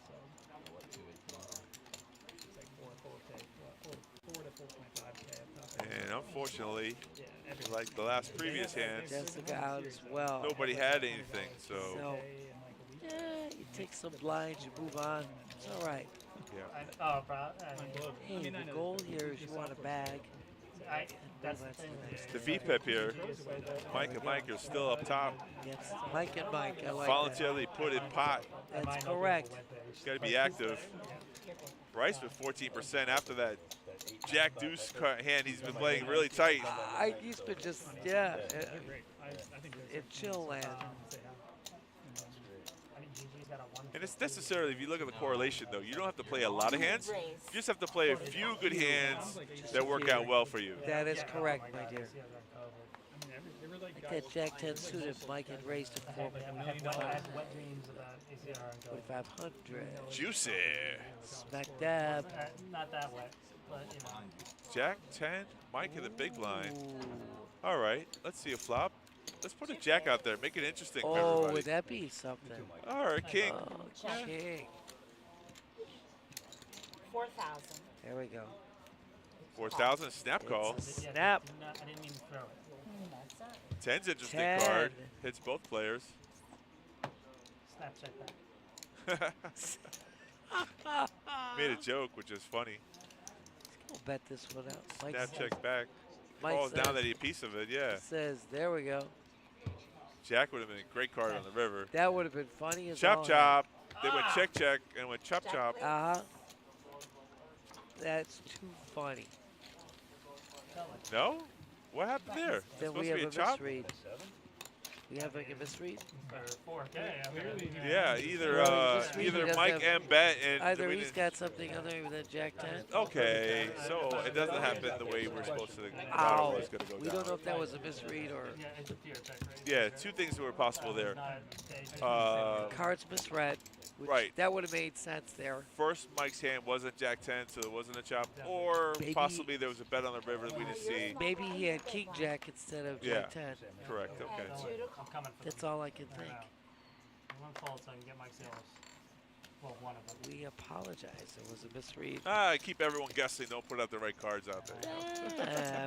And unfortunately, like the last previous hands, Jessica out as well. nobody had anything. So, Yeah, you take some blinds, you move on. It's all right. yeah. Oh, bro. Hey, the goal here is you want a bag. That's the thing. The VPEP here, Mike and Mike are still up top. Yes, Mike and Mike. I like Voluntarily put in pot. that. That's correct. He's got to be active. Bryce with 14% after that Jack Deuce hand. He's been playing really tight. He's been just, yeah, in chill land. And it's necessarily, if you look at the correlation, though, you don't have to play a lot of hands. You just have to play a few good hands that work out well for you. That is correct, my dear. Like that Jack 10 suited, Mike had raised to 4,500. Juicy. Smack dab. Not that wet, but you know. Jack 10, Mike in the big line. All right, let's see a flop. Let's put a jack out there. Make it interesting for Oh, everybody. would that be something? All right, king. Oh, king. 4,000. There we go. 4,000 snap call. Snap. I didn't mean to throw it. 10's interesting 10. card. Hits both players. Snap check that. Made a joke, which is funny. We'll bet this one out. Mike Snap says- check back. Mike Falls down says- that a piece of it, yeah. Says, there we go. Jack would have been a great card on the river. That would have been funny as Chop all chop. They went check check and went chop chop. Uh-huh. That's too funny. No? What happened there? It's Then supposed we to have be a a chop? misread. We have like a misread? For 4K. I mean, Yeah, either Well, this week he either doesn't Mike have- and Bet and Either we he's didn't- got something other than Jack 10. Okay, so it doesn't happen the way we're supposed to. Thought Ow. it was going to go We down. don't know if that was a misread or yeah, it's a fear check, right? Yeah, two things were possible there. cards misread. Which Right. That would have made sense there. First, Mike's hand wasn't Jack 10, so it wasn't a chop. Or Maybe- possibly there was a bet on the river that we didn't see. Maybe he had King Jack instead of Yeah. Jack 10. Correct, okay. I'm coming for That's them. all I can think. One fold so I can get Mike's zeros. Well, one of them. We apologize. It was a misread. I keep everyone guessing. Don't put out the right cards out there.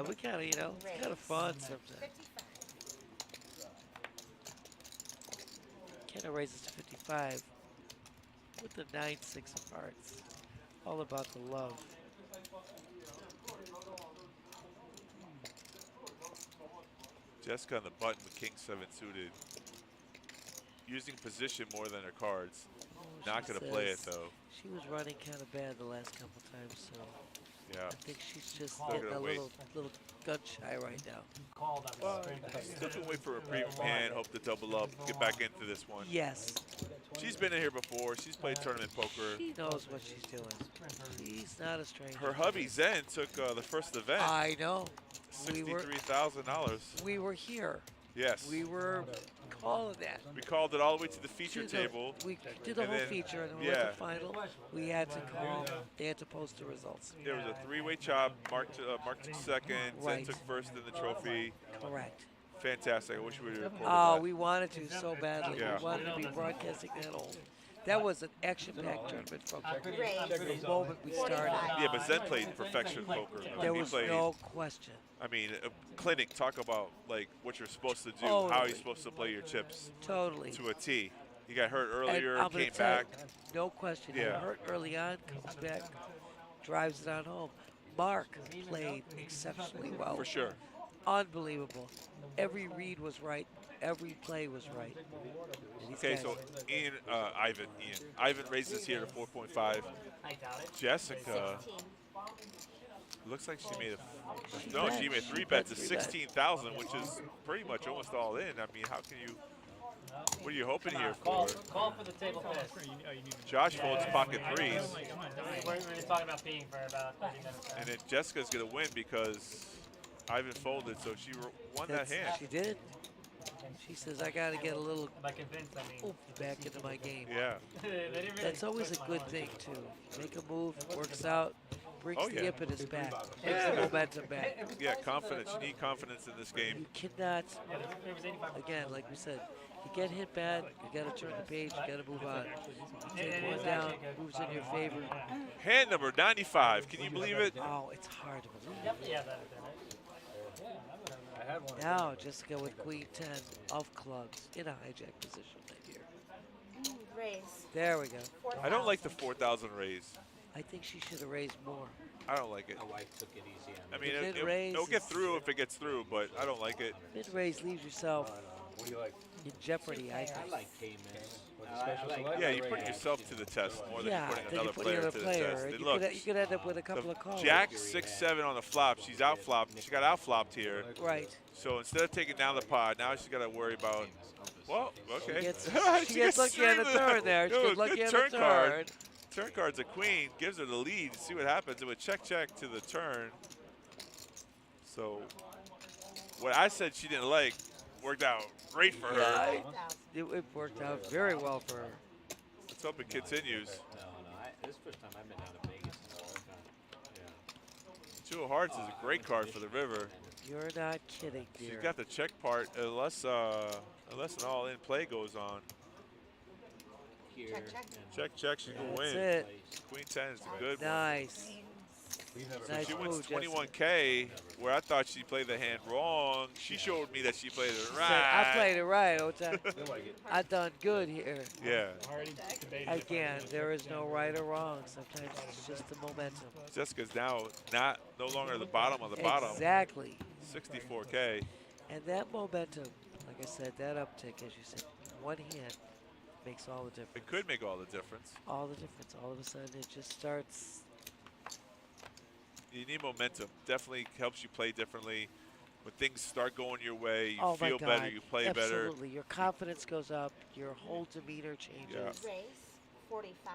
We kind of, it's kind of fun sometimes. Kenna raises to 55 with the 9-6 of hearts. All about the love. Jessica on the button with King 7 suited. Using position more than her cards. Not She going to play it says though. She was running kind of bad the last couple times, so Yeah. I think she's just Still getting gonna a wait. little gun shy right now. Called up. Well, still can wait for a premium hand. Hope to double up. Get back into this one. Yes. She's been in here before. She's played tournament poker. She knows what she's doing. She's It's not a stranger. Her hubby Zen took the first event. I know. $63,000. We were here. Yes. We were calling that. We called it all the way to the feature table. We did the and whole then- feature, and then we yeah. went to final. We had to call. They had to post the results. There was a three-way chop. Mark took second. Right. Zen took first in the trophy. Correct. Fantastic. I wish we would have recorded Oh, that. we wanted to so badly. Yeah. We wanted to be broadcasting that whole. That was an action-packed tournament from the moment we started. Yeah, but Zen played perfection poker. There He was played, no question. I mean, a clinic, talk about like what you're supposed to do, how Totally. you're supposed to play your chips Totally. to a T. He got hurt And earlier, I'm gonna came tell back. you, no question. Yeah. He hurt early on, comes back, drives it on home. Mark played exceptionally well. For sure. Unbelievable. Every read was right. Every play was right. And these Okay, guys- so Ivan raises here to 4.5. Jessica, looks like she made she made three bets to 16,000, which is pretty much almost all in. I mean, how can you? What are you hoping here for? Call for the table fist. Josh folds pocket threes, We're talking about peeing for about 30 minutes. and then Jessica's gonna win because Ivan folded, so she won that hand. She did. She says, I got to get a little By convinced, I mean. oomph back into my game. Yeah. That's always a good thing, too. Make a move, works out, brings Oh, the yeah. impetus back, brings the momentum back. Yeah, confidence. You need confidence in this game. You cannot, again, like we said, you get hit bad, you got to turn the page, you got to move on. Take one down, moves in your favor. Hand number 95. Can you believe it? Oh, it's hard to believe. Yeah, that. Now, Jessica with Queen 10 of clubs in a hijack position, my dear. Raise. There we go. I don't like the 4,000 raise. I think she should have raised more. I don't like it. My wife took it easy on I me. mean, The mid-raise it'll get is- through if it gets through, but I don't like it. Mid-raise leaves yourself What do you like? in jeopardy, I I think. like K-Miss. Yeah, you're putting yourself to the test more than Yeah, you're putting then you another put player the to other the player. test. and And you, look, could, you could end up with a couple of calls. Jack 6-7 on the flop. She's outflopped. She got outflopped here. Right. So instead of taking down the pot, now she's got to worry about. Well, okay. She gets lucky on the turn there. She gets lucky on the turn. Card. Turn card's a queen. Gives her the lead. See what happens. It would check to the turn. So what I said she didn't like worked out great for her. It worked out very well for her. Let's hope it continues. No, this is the first time I've been down to Vegas in a long time. Yeah. Two of Hearts is a great card for the river. You're not kidding, dear. She's got the check part unless an all-in play goes on. Here. Check. She can That's win. it. Queen 10 is a good one. Nice. So Nice she wins move, Jessica. 21K, where I thought she played the hand wrong. She showed me that she played it Say, right. I played it right, Ota. I done good here. Yeah. Again, there is no right or wrong. Sometimes it's just the momentum. Jessica's now no longer the bottom of the bottom. Exactly. 64K. And that momentum, like I said, that uptick, as you said, one hand makes all the difference. It could make all the difference. All the difference. All of a sudden, it just starts. You need momentum. Definitely helps you play differently. When things start going your way, you Oh my feel God. better, you play better. Absolutely. Your confidence goes up. Your whole demeanor changes. Yeah. Raise. 45.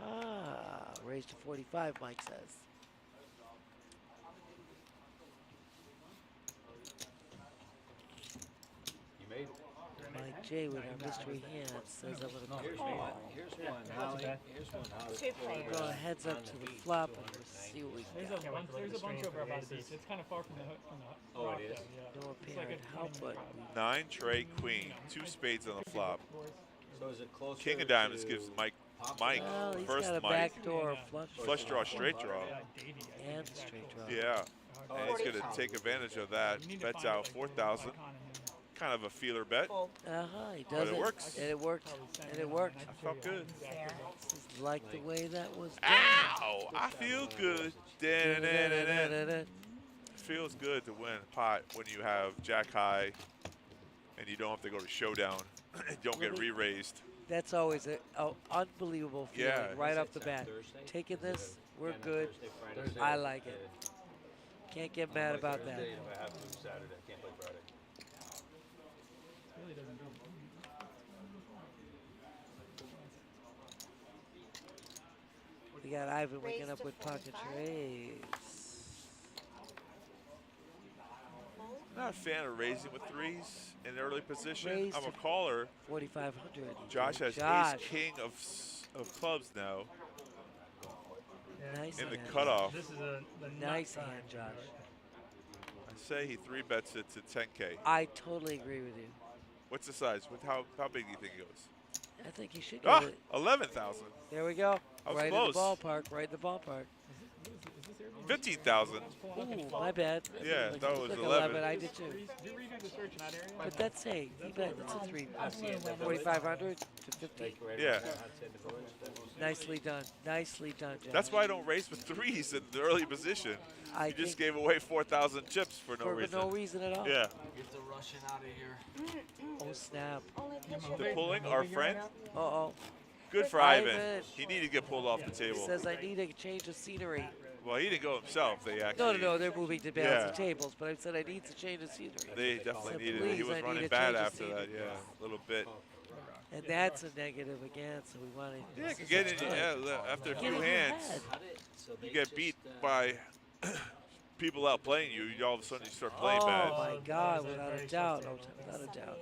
Aha. Raised to 45, Mike says. You made it. Mike J with our mystery hand says I'm going to call. Here's one, Holly. Here's one, Holly. Two players. Go heads up to the flop and we'll see what we There's got. a bunch over about this. It's kind of far from the Oh, rock, it is? though, yeah. No It's apparent like a help, but 9 trade queen, 2 spades on the flop. So is it closer King of diamonds to gives Mike well, he's first got a Mike backdoor flush. flush draw, straight draw. And straight draw. Yeah, and he's going to take advantage of that. Bets out 4,000. Kind of a feeler bet. Uh-huh, he But does it works. And it worked. And it worked. I felt good. This is like the way that was done. Ow! I feel good. Da-da-da-da-da. Feels good to win a pot when you have jack high and you don't have to go to showdown and don't get re-raised. That's always an unbelievable feeling Yeah. right off the bat. Taking this, we're good. I like it. Can't get mad about that. Thursday, if I have to Saturday. I can't play Friday. Really doesn't go. We got Ivan waking Raised up to with pocket 45? trays. I'm not a fan of raising with threes in the early position. Raised I'm a to caller. 4,500. Josh has Josh. ace-king of clubs now Yeah, Nice in the hand. cutoff. This is a the Nice nut hand, time, Josh. I say he 3-bets it to 10K. I totally agree with you. What's the size? How big do you think he goes? I think he should get Ah, it. 11,000. There we go. I was Right close. in the ballpark. Right in the ballpark. 15,000. Ooh, my bad. Yeah, Like, that was like 11. I did too. Did you redo the search in that area? But that's hey, he bet it's a 3. I see it. 4,500 to 50. Yeah. Nicely done. Nicely done, Josh. That's why I don't race with threes in the early position. I You just think gave away 4,000 chips for no for reason. no reason at all. Yeah. Get the Russian out of here. Oh snap. The pulling, our friend, Uh-oh. good for Ivan. Ivan. He needed to get pulled off the table. Says I need a change of scenery. Well, he didn't go himself. They No, actually. no, no. They're moving to balance Yeah. the tables, but I said I need to change the scenery. They definitely Said, needed it. He "Please, was I need running a bad change of after that. scenery." Yeah, a little bit. And that's a negative again, so we want to. Yeah, can get in. Yeah, after a Get few in your hands, head. you get beat by people outplaying you. All of a sudden, you start playing Oh bad. my God, without a doubt. Oh, without a doubt.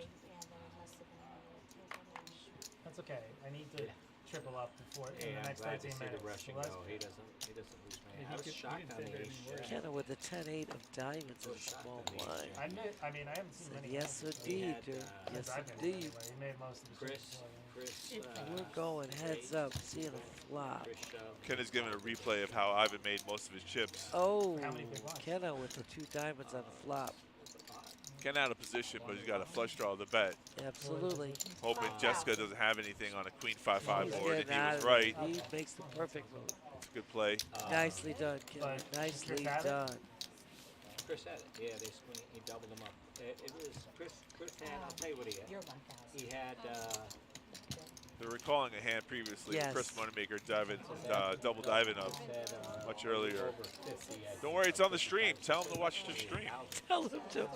That's okay. I need to triple up before in Yeah, the I'm next glad 13 to see minutes. the rushing So let's- go. He doesn't lose me. He I was could- shocked he on didn't the say ace. that anymore. Kenna with the 10-8 of diamonds in a small blind. I mean, I haven't seen Said, many. yes, hands indeed, had, dude. uh, Yes, since I've been here indeed. anyway. He made most of the Chris, shots, so, We're going heads up, seeing a flop. Chris shoved. Ken is giving a replay of how Ivan made most of his chips. Oh, How many big blinds? Kenna with the 2 diamonds on the flop. Ken out of position, but he's got a flush draw of the bet. Absolutely. Hoping Jessica doesn't have anything on a queen 5-5 He's board, and getting he out was of right. it. He makes the perfect move. It's a good play. Nicely done, Kenna. but Nicely Chris had it? done. Chris had it. Yeah, they squeezed. He doubled them up. It was Chris. Chris had. I'll tell you what he had. You're 1,000. He had. They're recalling a hand previously. Yes. Chris Moneymaker double diving up much earlier. Over 50. Don't worry, it's on the stream. Tell them to watch the stream. Tell him to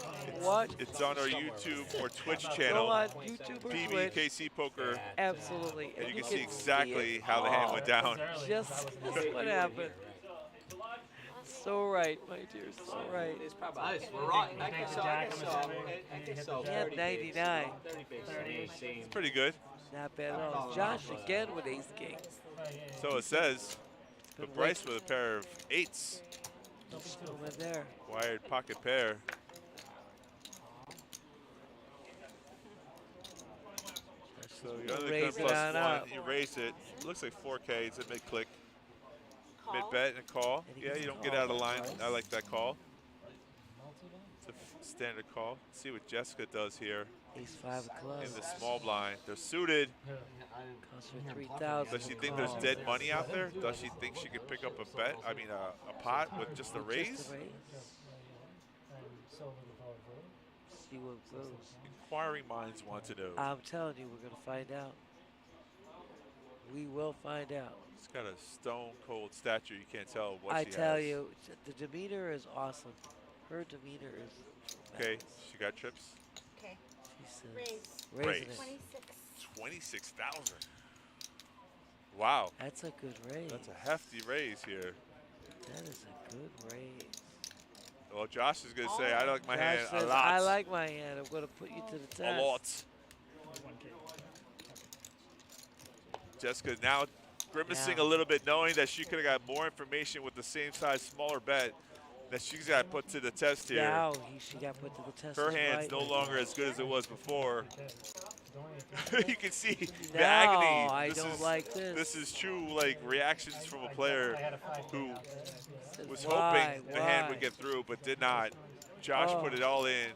watch. It's on our YouTube or Twitch Go channel, on YouTube or Twitch. PBKC Poker, Absolutely. and you can can see exactly it how the hand all. went down. Just what happened. So right, my dear. So right. It's probably Nice, we're right. I think can the sell. jack on the I seven, can hit sell the He had 30 bigs. 99. 30 bigs to me seemed. Pretty good. Not bad at all. Josh again with ace king. So it says. But Bryce with a pair of 8s. Just threw him in there. Wired pocket pair. So you Raise undercut it plus on 1. up. You raise it. Looks like 4K. It's a mid click. Mid bet and a call. And he Yeah, gets you a don't get call. out of line. Nice. I like that call. It's a standard call. See what Jessica does here Ace 5 of in clubs. the small blind. They're suited. Costs her 3,000. Does she think there's dead money out there? Does she think she could pick up a bet? I mean, a pot with just a raise? Just a raise. See what goes. Inquiring minds want to know. I'm telling you, we're gonna find out. We will find out. She's got a stone cold statue. You can't tell what I she tell has. you, the demeanor is awesome. Her demeanor is. Okay, she got trips. Okay. She says, Raise. raising Raise. it. 26. 26,000. Wow. That's a good raise. That's a hefty raise here. That is a good raise. Well, Josh is going to say, I like my Josh hand says, a lot. I like my hand. I'm gonna put you to the test. A lot. Jessica now grimacing Yeah. a little bit, knowing that she could have got more information with the same size, smaller bet that she's got to put to the test here. Now she got put to the test. Her as hand's no rightly. longer as good as it was before. You can see the No, agony. I This don't is- like this. This is true, like, reactions from a player who was Why? hoping the hand would Why? get through, but did not. Josh Oh. put it all in.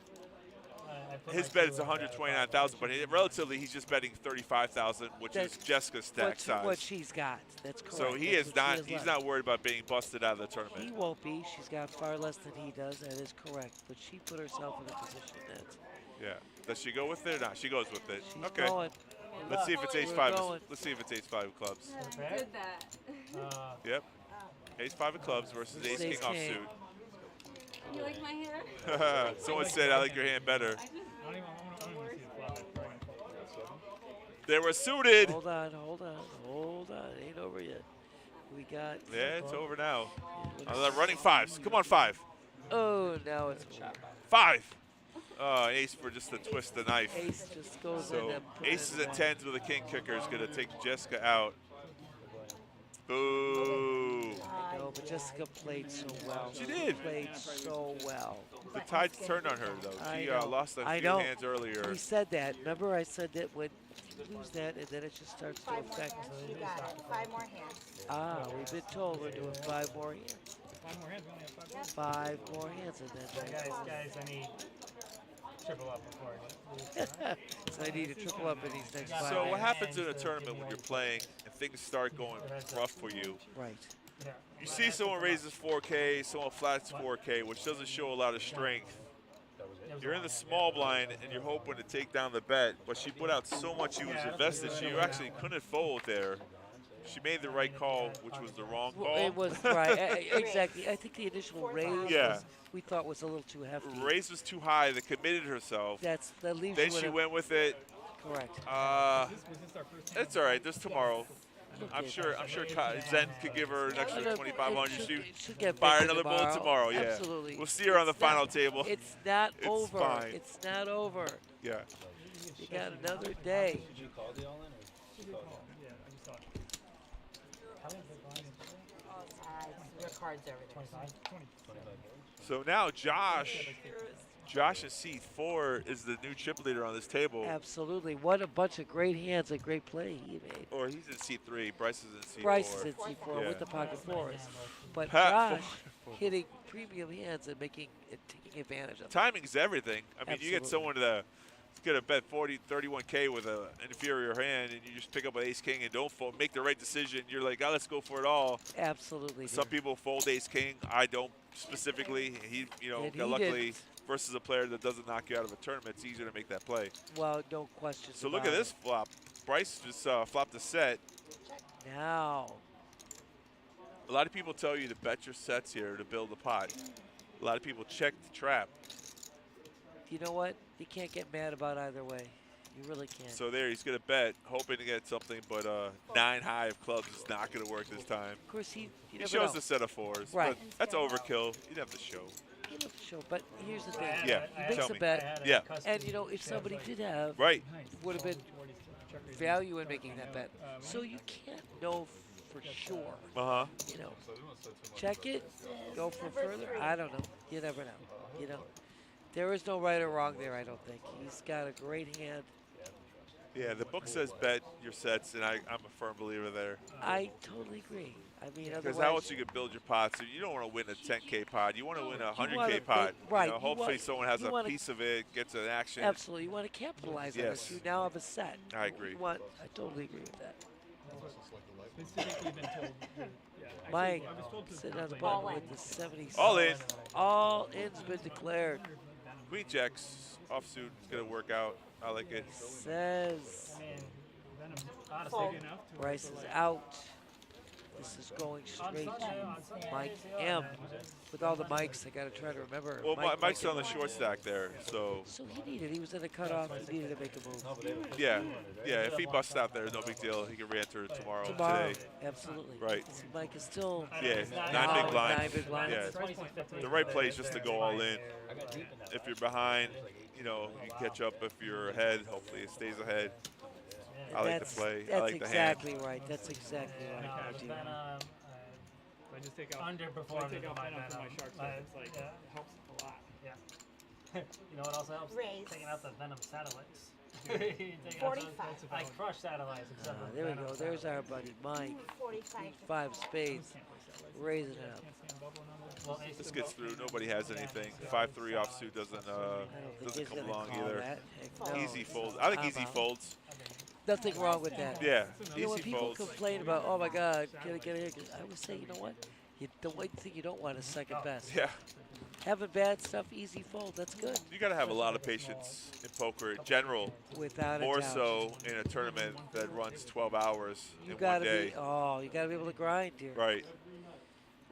His bet is 129,000, but relatively he's just betting 35,000, which is Jessica's stack size. What she's got. That's correct. So he That's is what she not. has He's left. not worried about being busted out of the He tournament. won't be. She's got far less than he does. That is correct. But she put herself in a position that's. Yeah. Does she go with it or not? She goes with it. She's Okay. going. Let's see if it's We're ace five. going. Let's see if it's ace five of clubs. Did that. Yep. Ace five of clubs versus ace king Ace king. offsuit. You like my hair? Someone said I like your hand better. I don't even want to see the flop. They were suited. Hold on, hold on, hold on. It ain't over yet. We got. Yeah, it's over now. Running fives. Come on, 5. Oh, now it's over. 5. Ace for just a twist the knife. Ace just goes in So and put it aces in and one. 10s with a king kicker is going to take Jessica out. Boo. I know, but Jessica played so well. She did. Played so well. The tides turned on her, though. She lost a few hands earlier. We said that. Remember I said that when you lose that and then it just starts to affect. You got it. 5 more hands. Ah, we've been told we're doing 5 more hands. 5 more hands. We only have 5 more. 5 more hands and then. Guys, I need triple up before. So I need to triple up in these next 5 So hands. what happens in a tournament when you're playing and things start going rough for you? Right. You see someone raises 4K, someone flats 4K, which doesn't show a lot of strength. You're in the small blind and you're hoping to take down the bet, but she put out so much she was invested, she actually couldn't fold there. She made the right call, which was the wrong call. It was right, exactly. I think the initial raise was, we thought was a little too hefty. Raise was too high. They committed herself. That leaves then you she with went with it. Correct. It's all right. There's tomorrow. I'm sure Zen could give her an extra 2,500. She get buy bigger another bullet tomorrow. Yeah. Absolutely. We'll see her on the final table. It's not over. Fine. It's not over. Yeah. You got another day. Did you call the all-in or did you call it? Yeah, I just saw it. Your cards over there. 25. So now Josh in seat 4 is the new chip leader on this table. Absolutely. What a bunch of great hands and great play he made. Or he's in seat 3. Bryce is in seat 4. Bryce is in seat 4 Yeah. with the pocket fours. But Pat Josh hitting premium hands and taking advantage of it. Timing's everything. I mean, you get Absolutely. someone that's going to bet 31K with an inferior hand, and you just pick up an ace king and don't fold, make the right decision. You're like, let's go for it all. Absolutely. Some people fold ace king. I don't specifically. He, And got he luckily didn't. versus a player that doesn't knock you out of a tournament. It's easier to make that play. Well, no question. So look at this flop. Bryce just flopped a set. Now. A lot of people tell you to bet your sets here to build a pot. A lot of people check the trap. You know what? You can't get mad about either way. You really can't. So there, he's going to bet, hoping to get something, but 9 high of clubs is not going to work this time. Of course, he shows the set of 4s. Right. But that's overkill. You'd have to show. He doesn't show, but here's the thing. Yeah, He makes tell a me. bet. Yeah. And, if somebody did have, Right. would have been value in making that bet. So you can't know for sure. Uh-huh. Check it, go for further. I don't know. You never know. There is no right or wrong there, I don't think. He's got a great hand. Yeah, the book says bet your sets, and I'm a firm believer there. I totally agree. I mean, Because otherwise, how else you can build your pot? So you don't want to win a 10K pot. You want to win a You 100K wanna pot. make- right, you Hopefully want- someone has you a wanna- piece of it, gets an action. absolutely, you want to capitalize on Yes. this. You now have a set. I agree. I totally agree with that. Specifically been told. Mike, I was told to sitting on the play bottom all with in. the 76. All in. All in's been declared. Queen Jacks offsuit is going to work out. I like it. Says Fold. Bryce is out. This is going straight to Mike M. With all the mics, I got to try to remember. Well, Mike's on the making short stack there, so So he needed. He was in the cutoff. He needed to make a move. yeah. If he busts out there, no big deal. He can re-enter tomorrow, Tomorrow, today. absolutely. Right. See, Mike is still. Yeah, Oh, 9 big blinds. 9 big blinds. Yeah, the right play is just to go all in. If you're behind, you can catch up. If you're ahead, hopefully it stays ahead. I like the play. I like the hand. exactly right. That's exactly right. Archie. I just take out Underperformed take out my Venom from my Venom. shark, so it's like helps a lot. Yeah. You know what also helps? Raise. Taking out the Venom satellites. Taking out 45. I crush satellites except for There we Venom go. There's our buddy Mike. 45. 5 spades. Raising it up. Well, ace This to gets both. through. Nobody has anything. 5-3 offsuit doesn't I don't think doesn't he's come gonna along call either. that. Heck no. Easy folds. I think How easy about? folds. Nothing wrong with that. Yeah, When easy people folds. complain about, oh my God, can I get here? I would say, you know what? The one thing you don't want is second best. Yeah, Having bad stuff, easy fold. That's good. you got to have a lot of patience in poker in general. Without a More doubt. so in a tournament that runs 12 hours You in one gotta day. be. Oh, you gotta be able to grind here. Right.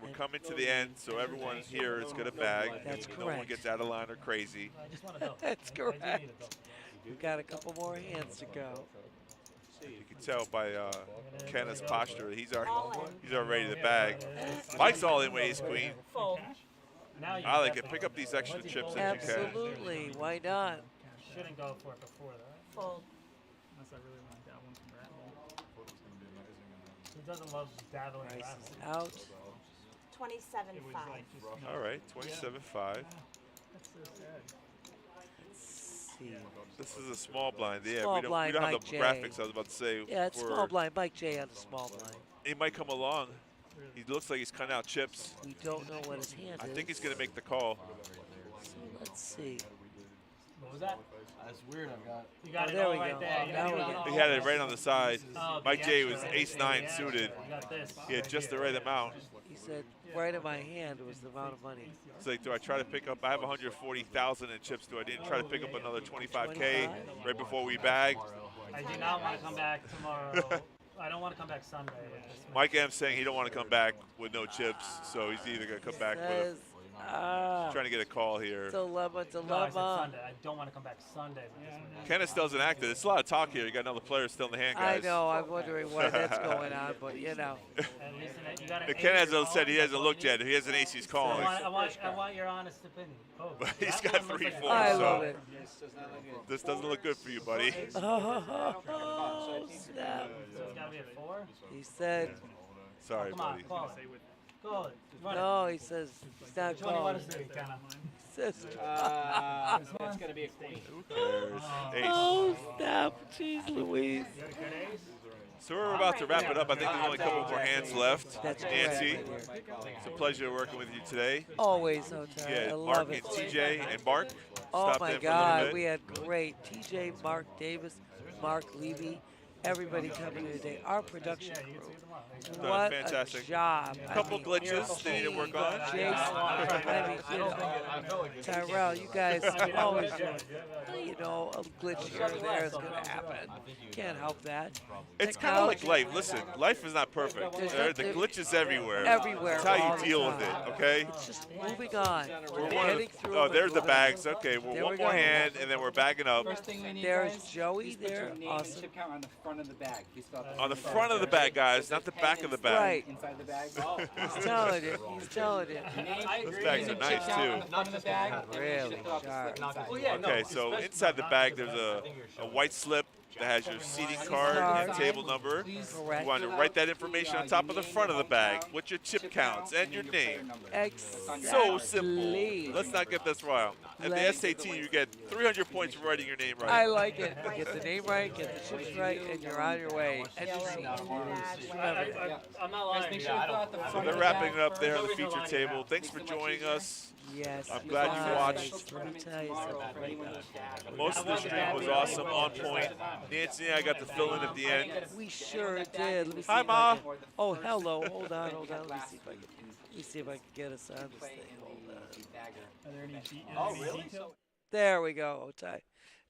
We're coming to the end, so everyone here is going to bag. That's No one correct. gets out of line or crazy. I just want to build. That's I do need correct. a build. We've got a couple more hands to go. You can tell by Kenna's posture. He's already the bag. Mike's all in with ace queen. Fold. I like it. Pick up these extra chips if you can. Absolutely. Why not? Shouldn't go for it before that. Fold. Unless I really want that one from Rattle. He doesn't love dabbling Price Rattle. is out. 27.5. All right, 27.5. That's so sad. Let's see. This is a small blind. Yeah, Small we don't blind, have Mike the J. graphics. I was about to say. Yeah, it's small blind. Mike J on the small blind. He might come along. He looks like he's cutting out chips. We don't know what his hand is. I think he's going to make the call. So let's see. What was that? That's weird. You got it there all we right go. there. You Now got we're it getting- all He had it right on the side. Oh, Mike the J extra, was right? ace-9 The suited. extra. You got this. He had just the right amount. He said, right in my hand was the amount of money. It's like, do I try to pick up? I have 140,000 in chips. Do I didn't try to pick up another 25K 25? right before we bag? I do not want to come back tomorrow. I don't want to come back Sunday. With this Mike M saying he don't want to come back with no chips, so he's either going to come back Says, with trying to get a call here. dilemma, No, I said dilemma. Sunday. I don't want to come back Sunday with this one. Kenneth still isn't active. There's a lot of talk here. You got another player still in the hand, I guys. know. I'm wondering why that's going on, but you know. At least you got an Ken ace hasn't said he calling, hasn't looked yet. He has an ace he's calling. I want your honest opinion. Oh, He's that got one looks 3 like a 4, I so love it. this doesn't look good for you, buddy. Oh, snap. So it's got to be a 4? He said, Sorry, Come on, buddy. call it. Call it. Run no, he says, he's not Which one do you calling. want to see, Kenna? He says, It's going to be a queen. Who cares? Ace. oh, snap. Jeez Louise. You got a good ace? So we're about to wrap it up. I think there's only a couple more hands left. That's Nancy, correct right here. it's a pleasure working with you today. Always, Hotel. I Yeah, love Mark it. and TJ and Mark Oh stopped my in for a little God, bit. we had great TJ, Mark Davis, Mark Levy, everybody coming in today. Our production Yeah, you can crew. see them all. Done What fantastic. a job. I Couple mean, glitches they need to work on. Jason, I mean, you know, Tyrell, you guys always do it. You know, a glitch here and there is going to happen. Can't help that. It's kind of like life. Listen, life is not perfect. There are the glitches everywhere. Everywhere, That's all how the you deal with time. it, okay? It's just moving on. We're We're one of getting the, through oh, it. there's the bags. Okay, we're There one we more go. hand, and then we're bagging up. There's Joey there. Awesome. Chip count on the front of the bag. He's got On the front of the bag, guys, not the back of the bag. Right. inside the bag. He's telling you. He's telling you. Those bags are nice, too. Front of the bag. Really sharp. Okay, so inside the bag, there's a white slip that has your seating card and table number. Correct. You want to write that information on top of the front of the bag with your chip counts and your name. Exactly. So simple. Let's not get this wrong. At the SAT, you get 300 points for writing your name right. I like it. Get the name right, get the chips right, and you're on your way. And you see. Just remember. I'm not lying. So they're wrapping it up there on the feature table. Thanks for joining us. Yes. I'm glad you watched. Let me tell you something. Most of the stream was awesome, on point. Nancy and I got to fill in at the end. We sure did. Let me see Hi, if I Ma. can- Oh, hello. Hold on. Let me see if I can. Let me see if I can get us on this thing. Hold on. Are there any details? There we go, Otai.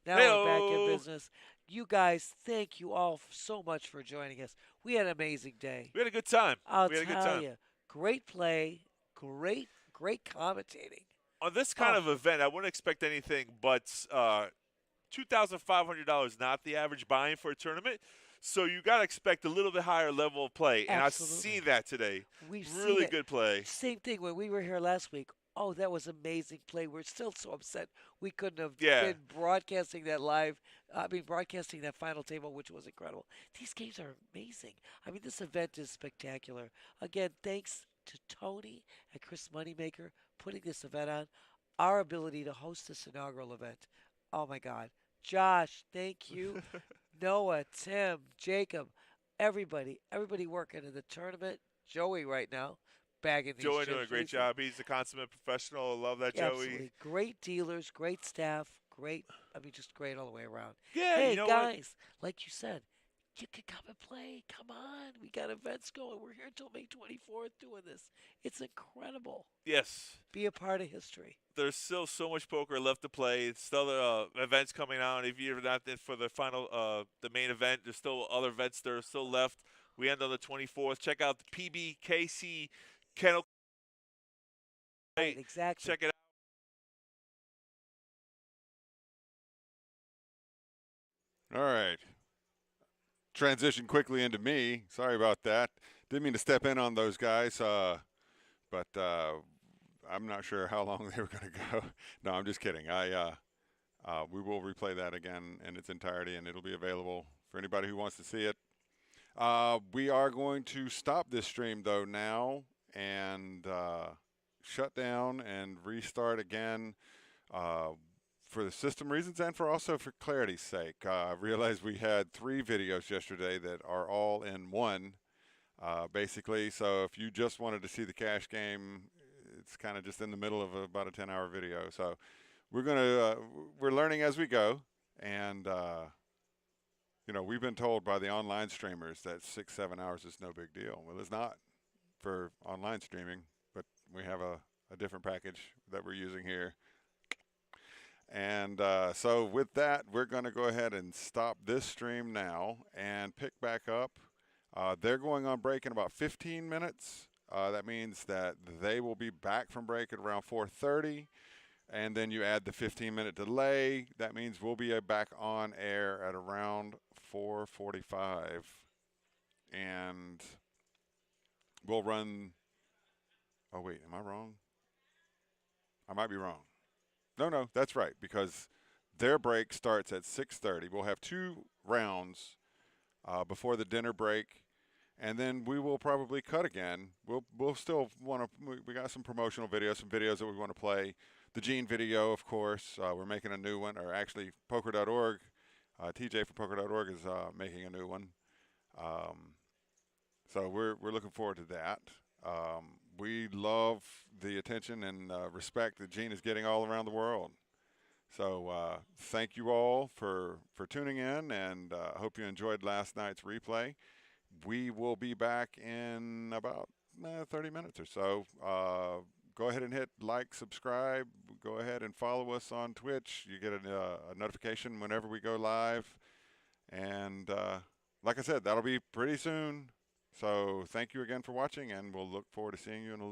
Now we're back in business. You guys, thank you all so much for joining us. We had an amazing day. We had a good time. I'll We had a good tell time. you, great play, great commentating. On this kind of event, I wouldn't expect anything but $2,500, not the average buy-in for a tournament. So you got to expect a little bit higher level of play, and I've Absolutely. seen that today. We've Really seen it. good play. Same thing when we were here last week. Oh, that was amazing play. We're still so upset we couldn't have Yeah. been broadcasting that live. Broadcasting that final table, which was incredible. These games are amazing. I mean, this event is spectacular. Again, thanks to Tony and Chris Moneymaker putting this event on. Our ability to host this inaugural event. Oh my God. Josh, thank you. Noah, Tim, Jacob, everybody working in the tournament. Joey right now, bagging these Joey chips. doing a great job. He's a consummate professional. I love that, Absolutely. Joey. Great dealers, great staff, just great all the way around. Yeah, hey, you know guys, like you said, you can come and play. Come on. We got events going. We're here until May 24th doing this. It's incredible. Yes. Be a part of history. There's still so much poker left to play. Still events coming out. If you're not in for the final, the main event, there's still other events that are still left. We end on the 24th. Check out the PBKC Kennel. Right, exactly. Check it out. All right. transition quickly into me. Sorry about that. Didn't mean to step in on those guys, but I'm not sure how long they were going to go. No, I'm just kidding. We will replay that again in its entirety, and it'll be available for anybody who wants to see it. We are going to stop this stream, though, now and shut down and restart again for the system reasons and also for clarity's sake. I realized we had 3 videos yesterday that are all in one, basically. So if you just wanted to see the cash game, it's kind of just in the middle of about a 10-hour video. So we're learning as we go, and you know, we've been told by the online streamers that 6-7 hours is no big deal. Well, it's not for online streaming, but we have a different package that we're using here. And so with that, we're going to go ahead and stop this stream now and pick back up. They're going on break in about 15 minutes. That means that they will be back from break at around 4:30. And then you add the 15-minute delay. That means we'll be back on air at around 4:45. And we'll run. Oh, wait, am I wrong? I might be wrong. No, that's right, because their break starts at 6:30. We'll have 2 rounds before the dinner break, and then we will probably cut again. We'll still want to. We got some promotional videos, some videos that we want to play. The Gene video, of course. We're making a new one, or actually, Poker.org. TJ from Poker.org is making a new one. So we're looking forward to that. We love the attention and respect that Gene is getting all around the world. So thank you all for tuning in, and I hope you enjoyed last night's replay. We will be back in about 30 minutes or so. Go ahead and hit like, subscribe. Go ahead and follow us on Twitch. You get a notification whenever we go live. And like I said, that'll be pretty soon. So thank you again for watching, and we'll look forward to seeing you in a little